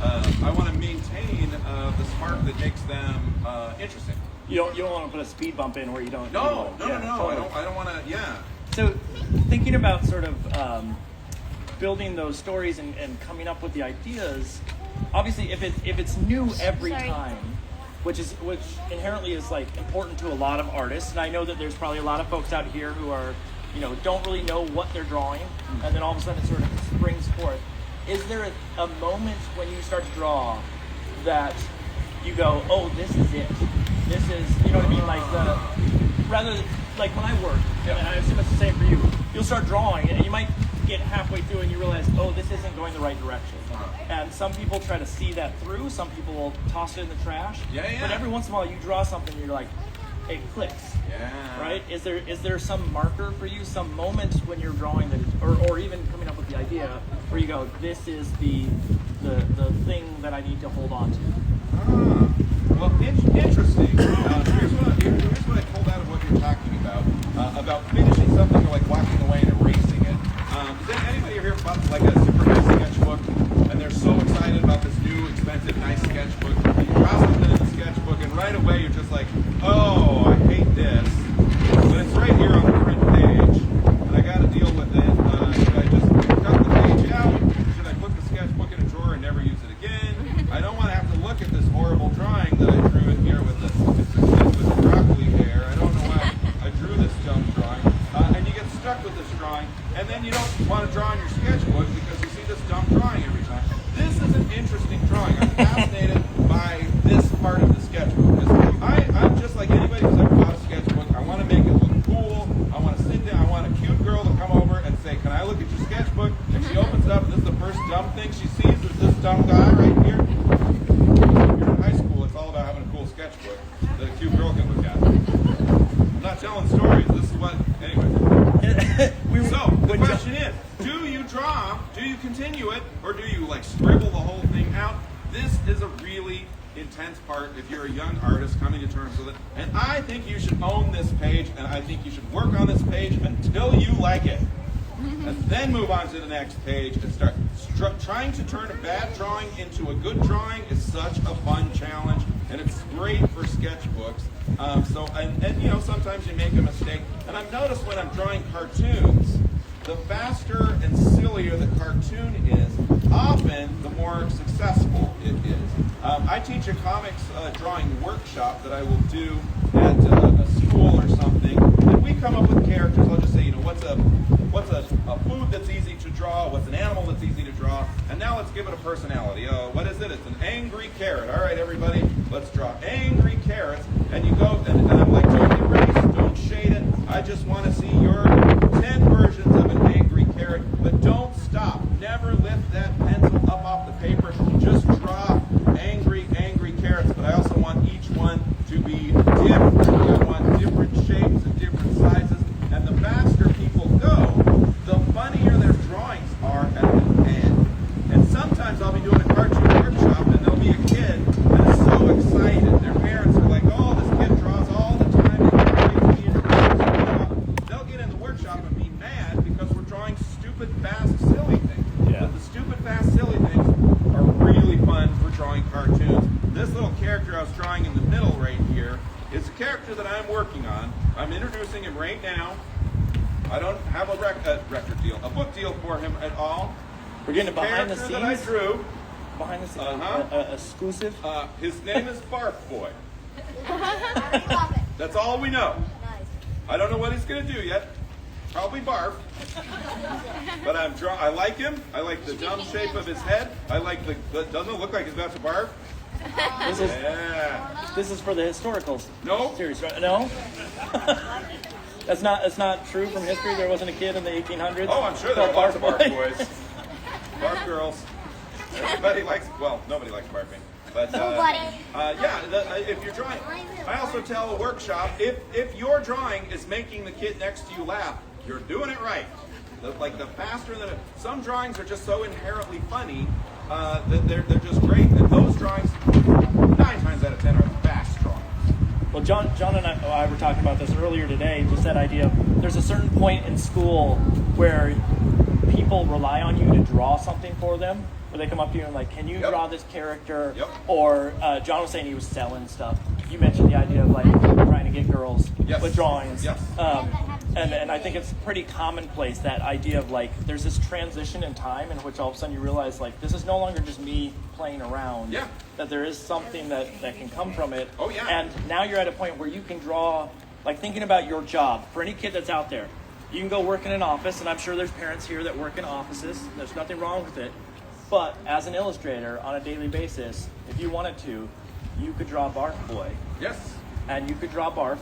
I want to maintain the spark that makes them interesting. You don't want to put a speed bump in where you don't. No. Totally. I don't want to. Yeah. So thinking about sort of building those stories and coming up with the ideas, obviously if it's new every time, which inherently is like important to a lot of artists, and I know that there's probably a lot of folks out here who are, don't really know what they're drawing, and then all of a sudden it sort of springs forth. Is there a moment when you start to draw that you go, oh, this is it? This is, you know what I mean? Like when I work, and I assume it's the same for you, you'll start drawing and you might get halfway through and you realize, oh, this isn't going the right direction. And some people try to see that through, some people will toss it in the trash. Yeah. But every once in a while you draw something and you're like, it clicks. Yeah. Right? Is there some marker for you, some moment when you're drawing that, or even coming up with the idea where you go, this is the thing that I need to hold on to? Well, interesting. Here's what I pulled out of what you're talking about finishing something or like walking away and erasing it. Does anybody here about like a super nice sketchbook, and they're so excited about this new, expensive, nice sketchbook? You draw something in the sketchbook, and right away you're just like, oh, I hate this. But it's right here on the print page, and I got to deal with it. Should I just cut the page out? Should I put the sketchbook in a drawer and never use it again? I don't want to have to look at this horrible drawing that I drew in here with the broccoli hair. I don't know why I drew this dumb drawing. And you get stuck with this drawing, and then you don't want to draw in your sketchbook because you see this dumb drawing every time. This is an interesting drawing. I'm fascinated by this part of the sketchbook. Because I'm just like anybody who's ever bought a sketchbook. I want to make it look cool. I want to sit down. I want a cute girl to come over and say, can I look at your sketchbook? And she opens it up, and this is the first dumb thing she sees is this dumb guy right here. If you're in high school, it's all about having a cool sketchbook that a cute girl can look at. I'm not telling stories. This is what, anyway. So, the question is, do you draw, do you continue it, or do you like scribble the whole thing out? This is a really intense part if you're a young artist coming to terms with it. And I think you should own this page, and I think you should work on this page until you like it. And then move on to the next page and start. Trying to turn a bad drawing into a good drawing is such a fun challenge, and it's great for sketchbooks. Sometimes you make a mistake. And I've noticed when I'm drawing cartoons, the faster and sillier the cartoon is, often the more successful it is. I teach a comics drawing workshop that I will do at a school or something, and we come up with characters. I'll just say, what's a food that's easy to draw? What's an animal that's easy to draw? And now let's give it a personality. What is it? It's an angry carrot. All right, everybody, let's draw angry carrots. And you go, and I'm like, don't erase, don't shade it. I just want to see your 10 versions of an angry carrot, but don't stop. Never lift that pencil up off the paper. Just draw angry carrots. But I also want each one to be different. I want different shapes and different sizes. And the faster people go, the funnier their drawings are at the end. And sometimes I'll be doing a cartoon workshop, and there'll be a kid that is so excited. Their parents are like, oh, this kid draws all the time. They'll get in the workshop and be mad because we're drawing stupid, fast, silly things. Yeah. But the stupid, fast, silly things are really fun for drawing cartoons. This little character I was drawing in the middle right here is a character that I'm working on. I'm introducing him right now. I don't have a a book deal for him at all. We're getting a behind the scenes. That I drew. Behind the scenes. Exclusive. His name is Barf Boy. I love it. That's all we know. Nice. I don't know what he's going to do yet. Probably barf. But I like him. I like the dumb shape of his head. I like doesn't it look like he's about to barf? This is for the historical series, right? No? That's not true from history. There wasn't a kid in the 1800s. Oh, I'm sure there are lots of barf boys. Barf girls. Everybody likes, nobody likes barfing. But if you're drawing, I also tell a workshop, if your drawing is making the kid next to you laugh, you're doing it right. The faster than some drawings are just so inherently funny that they're just great. And those drawings, 9 times out of 10, are fast drawings. Well, Well, John and I were talking about this earlier today, just that idea of there's a certain point in school where people rely on you to draw something for them, where they come up to you and like, can you draw this character? Or John was saying he was selling stuff. You mentioned the idea of like trying to get girls with drawings. And I think it's pretty commonplace, that idea of like there's this transition in time in which all of a sudden you realize like this is no longer just me playing around. That there is something that can come from it. And now you're at a point where you can draw, like thinking about your job. For any kid that's out there, you can go work in an office, and I'm sure there's parents here that work in offices. There's nothing wrong with it. But as an illustrator on a daily basis, if you wanted to, you could draw Barf Boy. And you could draw Barf.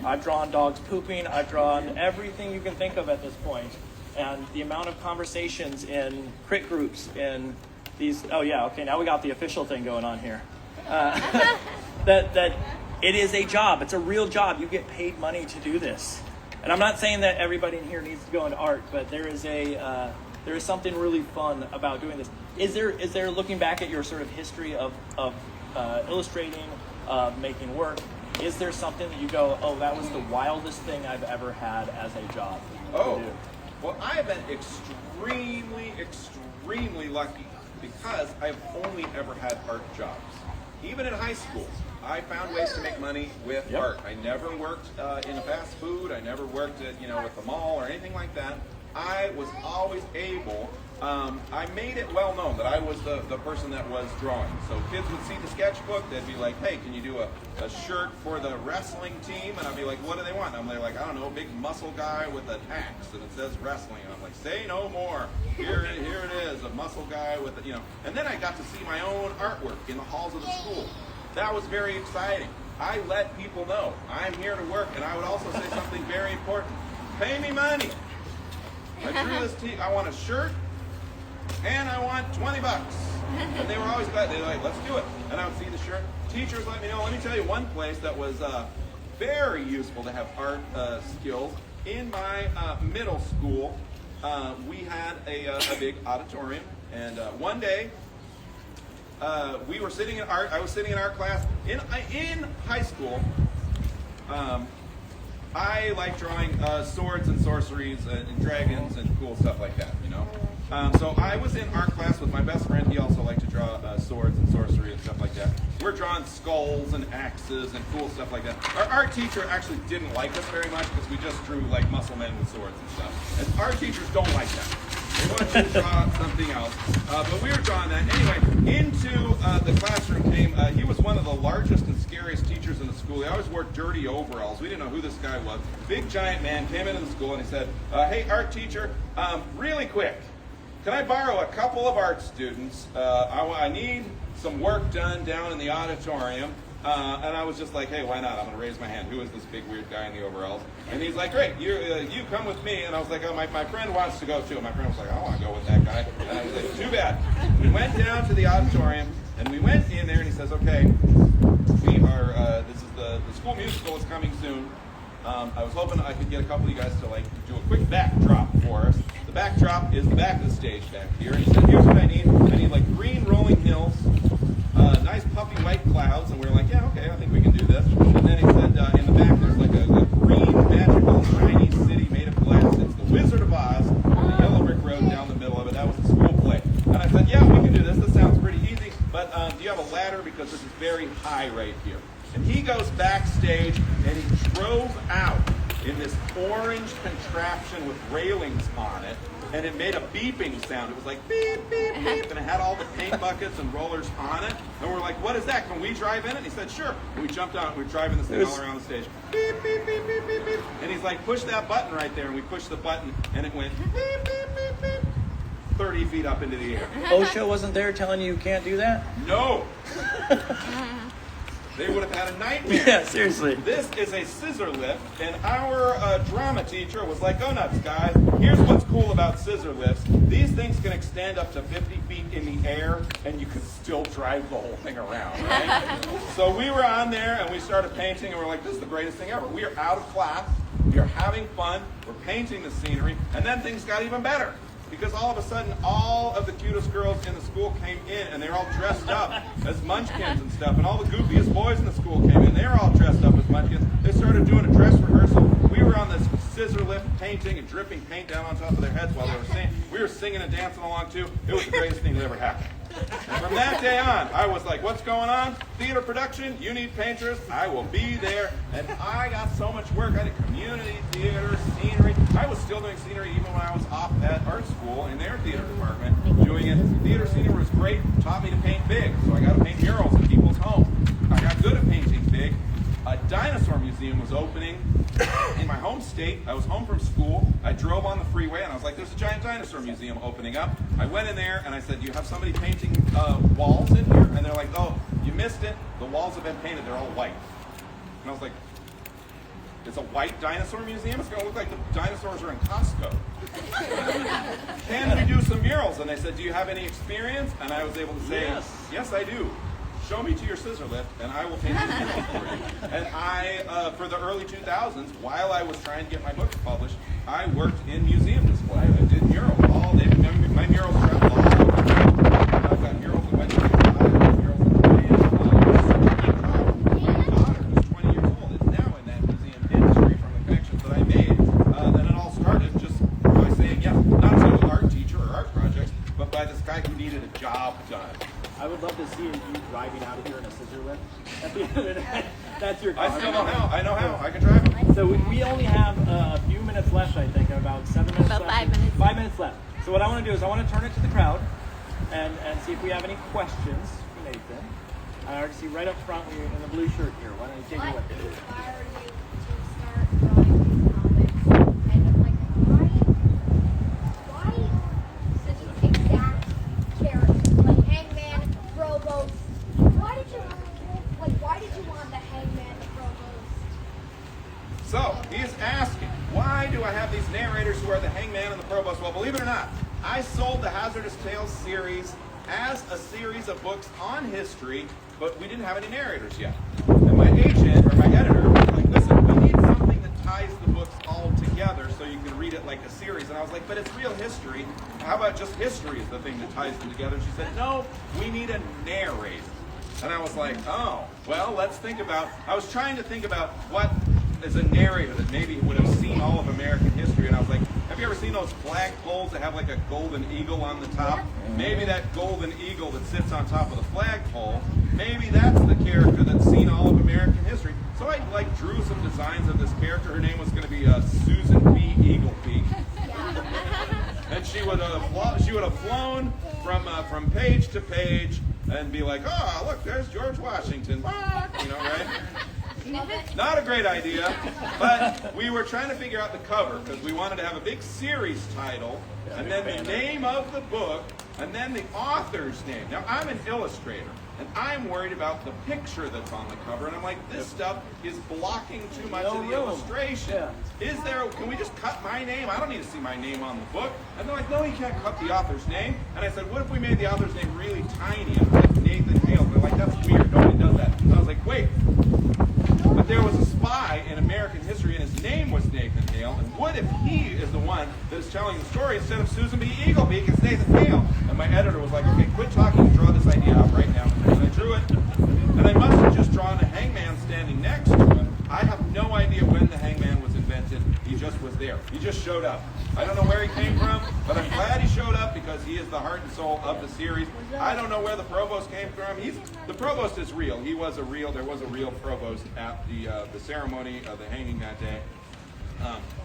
I've drawn dogs pooping. I've drawn everything you can think of at this point. And the amount of conversations in crit groups, in these, now we got the official thing going on here. That it is a job. It's a real job. You get paid money to do this. And I'm not saying that everybody in here needs to go into art, but there is something really fun about doing this. Is there looking back at your sort of history of illustrating, making work, is there something that you go, oh, that was the wildest thing I've ever had as a job to do? Well, I have been extremely, extremely lucky because I've only ever had art jobs. Even in high school, I found ways to make money with art. I never worked in a fast food. I never worked at, at the mall or anything like that. I was always able, I made it well known that I was the person that was drawing. So kids would see the sketchbook, they'd be like, hey, can you do a shirt for the wrestling team? And I'd be like, what do they want? And I'm like, I don't know, a big muscle guy with an axe, and it says wrestling. And I'm like, say no more. Here it is, a muscle guy with And then I got to see my own artwork in the halls of the school. That was very exciting. I let people know I'm here to work, and I would also say something very important. Pay me money. I drew this I want a shirt, and I want $20. And they were always glad. They were like, let's do it. And I would see the shirt. Teachers let me know. Let me tell you one place that was very useful to have art skills. In my middle school, we had a big auditorium. And one day, we were sitting in art. I was sitting in art class. In high school, I like drawing swords and sorceries and dragons and cool stuff like that, So I was in art class with my best friend. He also liked to draw swords and sorcery and stuff like that. We're drawing skulls and axes and cool stuff like that. Our art teacher actually didn't like us very much because we just drew like muscle men with swords and stuff. And art teachers don't like that. They want you to draw something else. But we were drawing that. Anyway, into the classroom came, he was one of the largest and scariest teachers in the school. He always wore dirty overalls. We didn't know who this guy was. Big giant man came into the school and he said, hey, art teacher, really quick, can I borrow a couple of art students? I need some work done down in the auditorium. And I was just like, hey, why not? I'm going to raise my hand. Who is this big weird guy in the overalls? And he's like, great, you come with me. And I was like, oh, my friend wants to go too. And my friend was like, I don't want to go with that guy. And I was like, too bad. We went down to the auditorium, and we went in there, and he says, okay, we are, this is the school musical is coming soon. I was hoping I could get a couple of you guys to like do a quick backdrop for us. The backdrop is the back of the stage back here. And he said, here's what I need. I need like green rolling hills, nice puffy white clouds. And we were like, yeah, okay, I think we can do this. And then he said, in the back there's like a green, magical, shiny city made of glass. It's the Wizard of Oz, the yellow brick road down the middle of it. That was the school play. And I said, yeah, we can do this. This sounds pretty easy. But do you have a ladder? Because this is very high right here. And he goes backstage and he drove out in this orange contraption with railings on it, and it made a beeping sound. It was like beep, beep, beep, and it had all the paint buckets and rollers on it. And we're like, what is that? Can we drive in it? And he said, sure. And we jumped out and we were driving this thing all around the stage. Beep, beep, beep, beep, beep, beep. And he's like, push that button right there. And we pushed the button, and it went beep, beep, beep, beep, 30 feet up into the air. OSHA wasn't there telling you can't do that? No. They would have had a nightmare. Yeah, seriously. This is a scissor lift, and our drama teacher was like, go nuts, guys. Here's what's cool about scissor lifts. These things can extend up to 50 feet in the air, and you can still drive the whole thing around, right? So we were on there, and we started painting, and we're like, this is the greatest thing ever. We are out of class. We are having fun. We're painting the scenery, and then things got even better. because all of a sudden all of the cutest girls in the school came in and they were all dressed up as munchkins and stuff, and all the goofiest boys in the school came in. They were all dressed up as munchkins. They started doing a dress rehearsal. We were on this scissor lift painting and dripping paint down on top of their heads while they were singing. We were singing and dancing along too. It was the greatest thing that ever happened. And from that day on, I was like, what's going on? Theater production, you need painters, I will be there. And I got so much work. I did community theater, scenery. I was still doing scenery even when I was off at art school in their theater department doing it. Theater scenery was great, taught me to paint big. So I got to paint murals in people's homes. I got good at painting big. A dinosaur museum was opening in my home state. I was home from school. I drove on the freeway and I was like, there's a giant dinosaur museum opening up. I went in there and I said, do you have somebody painting walls in here? And they're like, oh, you missed it. The walls have been painted. They're all white. And I was like, it's a white dinosaur museum? It's going to look like the dinosaurs are in Costco. Can we do some murals? And they said, do you have any experience? And I was able to say, yes I do. Show me to your scissor lift, and I will paint the murals for you. And I, for the early 2000s, while I was trying to get my books published, I worked in museum display. I did murals all day. My murals traveled all over. I've got murals in Wednesday, murals in my daughter, who's 20 years old, is now in that museum industry from the connections that I made. Then it all started just by saying, not so an art teacher or art projects, but by this guy who needed a job done. I would love to see you driving out of here in a scissor lift. At the end of the day, that's your car. I still know how. I know how. I can drive them. So we only have a few minutes left, I think, about 7 minutes left. 5 minutes. 5 minutes left. So what I want to do is I want to turn it to the crowd and see if we have any questions for Nathan. I already see right up front in the blue shirt here. Why don't you take it away? What inspired you to start drawing these comics? And like, why such exact characters like Hangman, Provost? Why did you want the Hangman, the Provost? So, he is asking, why do I have these narrators who are the Hangman and the Provost? Well, believe it or not, I sold the Hazardous Tales series as a series of books on history, but we didn't have any narrators yet. And my agent, or my editor, was like, listen, we need something that ties the books all together so you can read it like a series. And I was like, but it's real history. How about just history is the thing that ties them together? And she said, no, we need a narrator. And I was like, oh, well, let's think about, I was trying to think about what is a narrator that maybe would have seen all of American history. And I was like, have you ever seen those flagpoles that have like a golden eagle on the top? Maybe that golden eagle that sits on top of the flagpole, maybe that's the character that's seen all of American history. So I like drew some designs of this character. Her name was going to be Susan B. Eaglepeak. And she would have flown from page to page and be like, oh, look, there's George Washington. You know, right? Not a great idea, but we were trying to figure out the cover because we wanted to have a big series title and then the name of the book and then the author's name. Now, I'm an illustrator and I'm worried about the picture that's on the cover, and I'm like, this stuff is blocking too much of the illustration. Can we just cut my name? I don't need to see my name on the book. And they're like, no, you can't cut the author's name. And I said, what if we made the author's name really tiny and like Nathan Hale? They're like, that's weird, nobody does that. And I was like, wait. But there was a spy in American history, and his name was Nathan Hale. And what if he is the one that is telling the story instead of Susan B. Eaglepeak? It's Nathan Hale. And my editor was like, okay, quit talking and draw this idea out right now. And I drew it. And I must have just drawn a hangman standing next to him. I have no idea when the hangman was invented. He just was there. He just showed up. I don't know where he came from, but I'm glad he showed up because he is the heart and soul of the series. I don't know where the provost came from. The provost is real. There was a real provost at the ceremony of the hanging that day.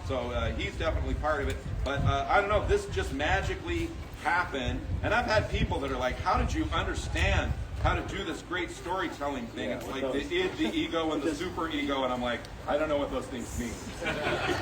So he's definitely part of it. But I don't know, this just magically happened. And I've had people that are like, how did you understand how to do this great storytelling thing? It's like the id, the ego, and the super ego. And I'm like, I don't know what those things mean.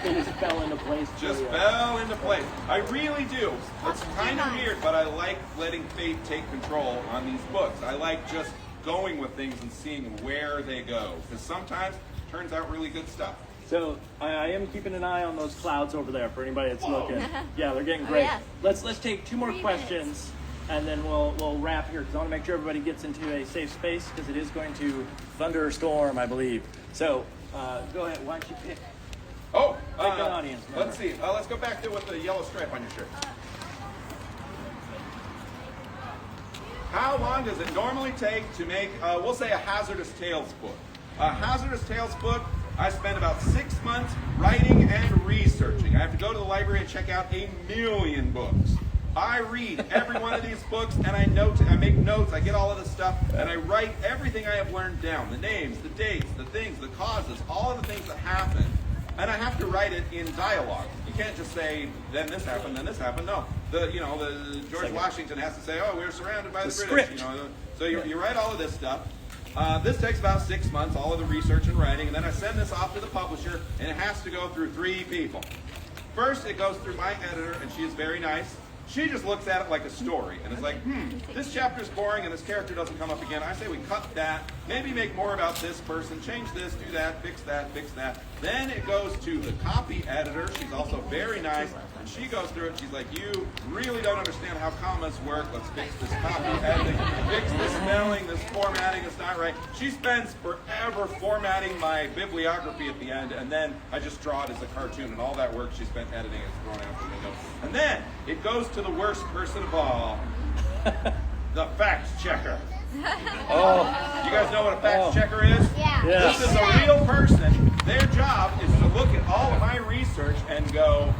They just fell into place. Fell into place. I really do. It's kind of weird, but I like letting fate take control on these books. I like just going with things and seeing where they go. Because sometimes it turns out really good stuff. So I am keeping an eye on those clouds over there for anybody that's looking. Yeah, they're getting great. Let's take 2 more questions, and then we'll wrap here because I want to make sure everybody gets into a safe space because it is going to thunderstorm, I believe. So go ahead. Why don't you pick? Pick an audience member. Let's see. Let's go back there with the yellow stripe on your shirt. How long does it normally take to make, we'll say, a Hazardous Tales book? A Hazardous Tales book, I spend about 6 months writing and researching. I have to go to the library and check out 1,000,000 books. I read every one of these books, and I make notes, I get all of this stuff, and I write everything I have learned down. The names, the dates, the things, the causes, all of the things that happen. And I have to write it in dialogue. You can't just say, then this happened, then this happened. No. The George Washington has to say, oh, we were surrounded by the British. Script. So you write all of this stuff. This takes about 6 months, all of the research and writing, and then I send this off to the publisher, and it has to go through 3 people. First, it goes through my editor, and she is very nice. She just looks at it like a story, and is like, this chapter's boring, and this character doesn't come up again. I say we cut that, maybe make more about this person, change this, do that, fix that, fix that. Then it goes to the copy editor. She's also very nice, and she goes through it. She's like, you really don't understand how commas work. Let's fix this copy editing, fix this spelling, this formatting is not right. She spends forever formatting my bibliography at the end, and then I just draw it as a cartoon, and all that work she spent editing is thrown out the window. And then it goes to the worst person of all, the fact checker. Oh. You guys know what a fact checker is? Yeah. Yes. This is a real person. Their job is to look at all of my research and go,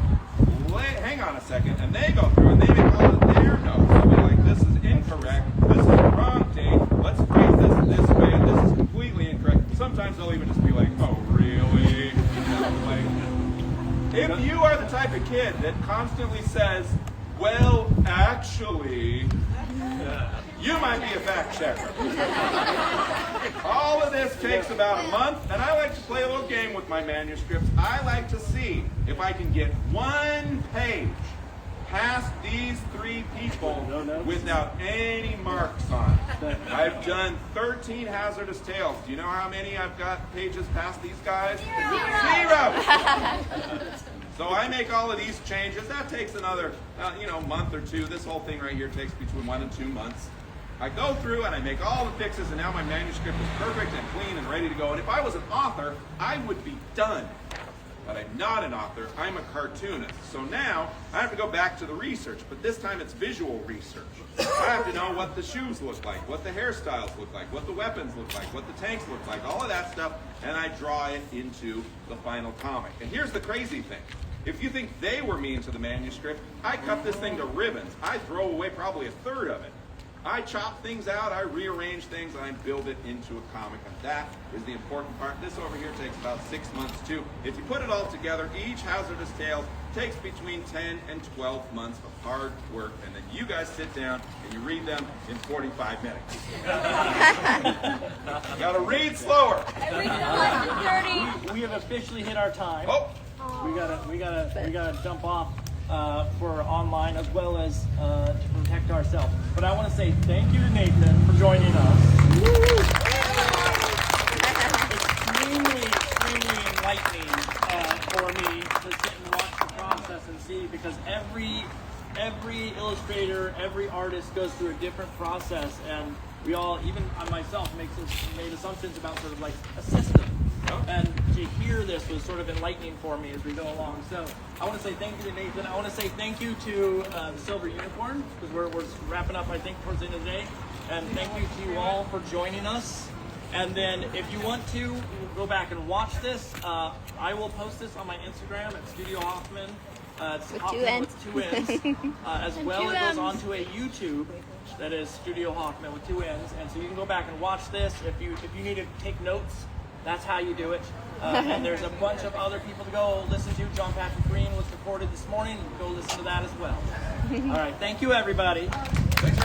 hang on a second, and they go through and they make all of their notes. They'll be like, this is incorrect, this is the wrong date, let's phrase this way, and this is completely incorrect. Sometimes they'll even just be like, oh, really? If you are the type of kid that constantly says, well, actually, you might be a fact checker. All of this takes about a month, and I like to play a little game with my manuscripts. I like to see if I can get 1 page past these 3 people without any marks on it. I've done 13 Hazardous Tales. Do you know how many I've got pages past these guys? 0! So I make all of these changes. That takes another, month or 2. This whole thing right here takes between 1 and 2 months. I go through and I make all the fixes, and now my manuscript is perfect and clean and ready to go. And if I was an author, I would be done. But I'm not an author, I'm a cartoonist. So now I have to go back to the research, but this time it's visual research. I have to know what the shoes look like, what the hairstyles look like, what the weapons look like, what the tanks look like, all of that stuff, and I draw it into the final comic. And here's the crazy thing. If you think they were mean to the manuscript, I cut this thing to ribbons. I throw away probably 1/3 of it. I chop things out, I rearrange things, and I build it into a comic, and that is the important part. This over here takes about 6 months too. If you put it all together, each Hazardous Tale takes between 10 and 12 months of hard work, and then you guys sit down and you read them in 45 minutes. You gotta read slower. We have officially hit our time. Oh. We gotta jump off for online as well as to protect ourselves. But I want to say thank you to Nathan for joining us. Extremely enlightening for me to sit and watch the process and see, because every illustrator, every artist goes through a different process, and we all, even I myself, made assumptions about sort of like a system. And to hear this was sort of enlightening for me as we go along. So I want to say thank you to Nathan. I want to say thank you to the Silver Unicorn, because we're wrapping up, I think, towards the end of the day. And thank you to you all for joining us. And then if you want to go back and watch this, I will post this on my Instagram at Studiohoffmann. It's Hoffman with 2 N's. As well, it goes onto a YouTube that is Studiohoffmann with 2 N's. And so you can go back and watch this. If you need to take notes, that's how you do it. And there's a bunch of other people to go listen to. John Patrick Green was recorded this morning. Go listen to that as well. All right. Thank you, everybody. Thanks,